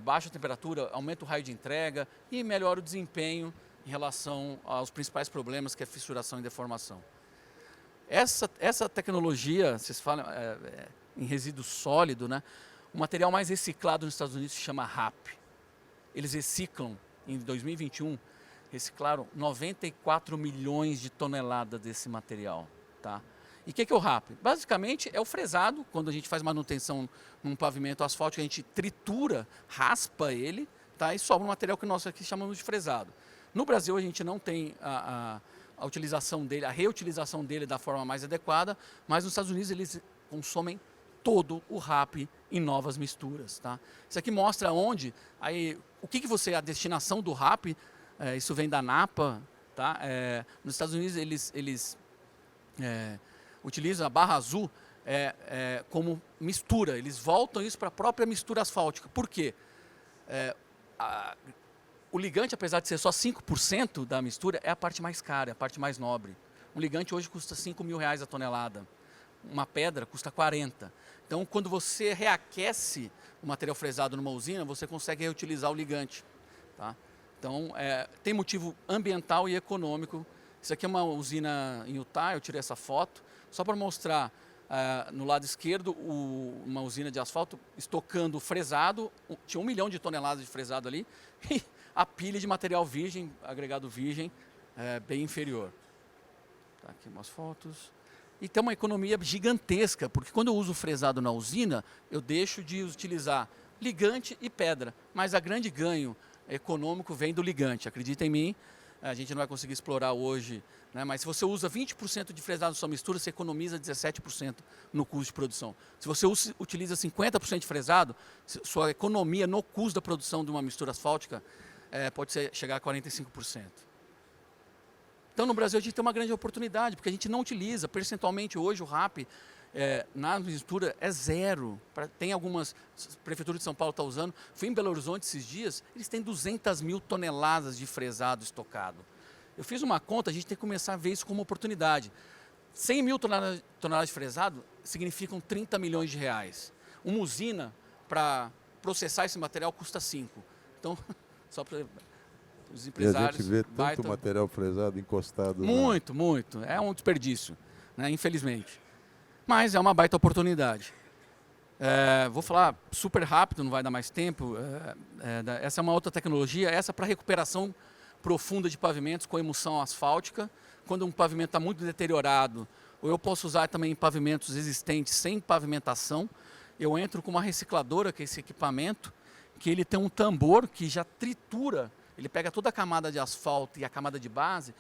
baixa a temperatura, aumenta o raio de entrega e melhora o desempenho em relação aos principais problemas, que é fissuração e deformação. Essa tecnologia, vocês falam em resíduo sólido, né? O material mais reciclado nos Estados Unidos se chama RAP. Eles reciclam, em 2021, reciclaram 94 milhões de toneladas desse material. Tá? E o que é o RAP? Basicamente é o fresado, quando a gente faz manutenção num pavimento asfáltico, a gente tritura, raspa ele, tá? E sobra um material que nós aqui chamamos de fresado. No Brasil a gente não tem a utilização dele, a reutilização dele da forma mais adequada, mas nos Estados Unidos eles consomem todo o RAP em novas misturas. Tá? Isso aqui mostra onde, o que você, a destinação do RAP, isso vem da NAPA, tá? Nos Estados Unidos eles utilizam a barra azul como mistura, eles voltam isso para a própria mistura asfáltica. Por quê? O ligante, apesar de ser só 5% da mistura, é a parte mais cara, é a parte mais nobre. Um ligante hoje custa R$5.000 a tonelada. Uma pedra custa 40. Então, quando você reaquece o material fresado numa usina, você consegue reutilizar o ligante. Tá? Então, tem motivo ambiental e econômico. Isso aqui é uma usina em Utah, eu tirei essa foto, só para mostrar no lado esquerdo uma usina de asfalto estocando fresado, tinha 1 milhão de toneladas de fresado ali, e a pilha de material virgem, agregado virgem, bem inferior. Tá, aqui umas fotos. E tem uma economia gigantesca, porque quando eu uso fresado na usina, eu deixo de utilizar ligante e pedra, mas a grande ganho econômico vem do ligante. Acredita em mim, a gente não vai conseguir explorar hoje, né? Mas se você usa 20% de fresado na sua mistura, você economiza 17% no custo de produção. Se você utiliza 50% de fresado, sua economia no custo da produção de uma mistura asfáltica pode chegar a 45%. Então, no Brasil, a gente tem uma grande oportunidade, porque a gente não utiliza. Percentualmente, hoje, o RAP na mistura é zero. Tem algumas, a Prefeitura de São Paulo está usando. Fui em Belo Horizonte esses dias, eles têm 200 mil toneladas de fresado estocado. Eu fiz uma conta, a gente tem que começar a ver isso como oportunidade. 100 mil toneladas de fresado significam 30 milhões de reais. Uma usina, para processar esse material, custa 5. Então, só para... Os empresários, e a gente vê tanto material fresado encostado. Muito, muito. É um desperdício, né, infelizmente. Mas é uma baita oportunidade. Vou falar super rápido, não vai dar mais tempo. Essa é uma outra tecnologia, essa para recuperação profunda de pavimentos com emulsão asfáltica. Quando um pavimento está muito deteriorado, ou eu posso usar também pavimentos existentes sem pavimentação, eu entro com uma recicladora, que é esse equipamento, que ele tem um tambor que já tritura. Ele pega toda a camada de asfalto e a camada de base,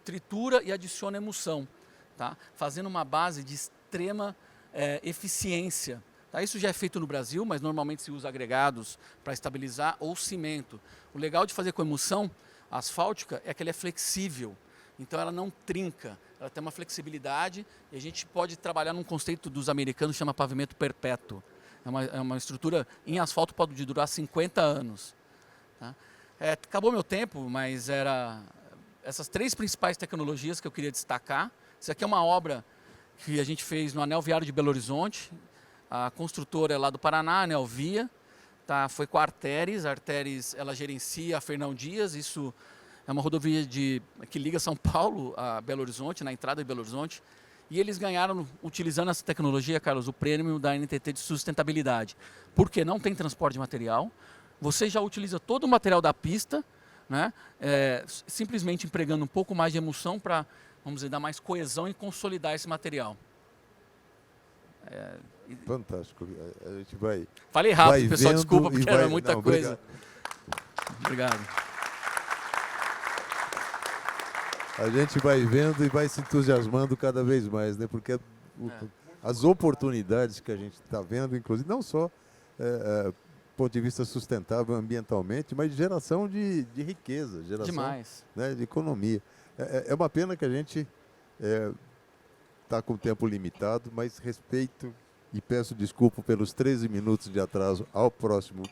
tritura e adiciona emulsão, tá? Fazendo uma base de extrema eficiência. Tá? Isso já é feito no Brasil, mas normalmente se usa agregados para estabilizar ou cimento. O legal de fazer com emulsão asfáltica é que ela é flexível, então ela não trinca, ela tem uma flexibilidade e a gente pode trabalhar num conceito dos americanos que chama pavimento perpétuo. É uma estrutura em asfalto, pode durar 50 anos. Tá? Acabou meu tempo, mas era essas 3 principais tecnologias que eu queria destacar. Isso aqui é uma obra que a gente fez no Anel Viário de Belo Horizonte. A construtora é lá do Paraná, a Anel Via. Tá? Foi com a Arteris. A Arteris ela gerencia a Fernão Dias. Isso é uma rodovia que liga São Paulo a Belo Horizonte, na entrada de Belo Horizonte. E eles ganharam, utilizando essa tecnologia, Carlos, o prêmio da NTT de sustentabilidade. Porque não tem transporte de material. Você já utiliza todo o material da pista, né? Simplesmente empregando um pouco mais de emulsão para, vamos dizer, dar mais coesão e consolidar esse material. Fantástico. A gente vai. Falei rápido, pessoal, desculpa, porque era muita coisa. Obrigado. A gente vai vendo e vai se entusiasmando cada vez mais, né? Porque as oportunidades que a gente está vendo, inclusive, não só do ponto de vista sustentável ambientalmente, mas de geração de riqueza, geração, né, de economia. É uma pena que a gente está com tempo limitado, mas respeito e peço desculpa pelos 13 minutos de atraso ao próximo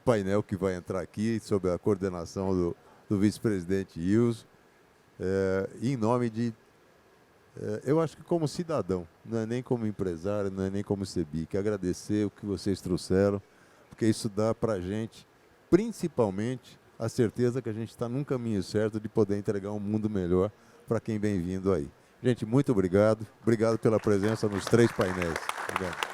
painel que vai entrar aqui, sob a coordenação do vice-presidente Ilso, em nome de... eu acho que como cidadão, não é nem como empresário, não é nem como CEBIC, agradecer o que vocês trouxeram, porque isso dá para a gente, principalmente, a certeza que a gente está num caminho certo de poder entregar um mundo melhor para quem vem vindo aí. Gente, muito obrigado. Obrigado pela presença nos 3 painéis. Obrigado.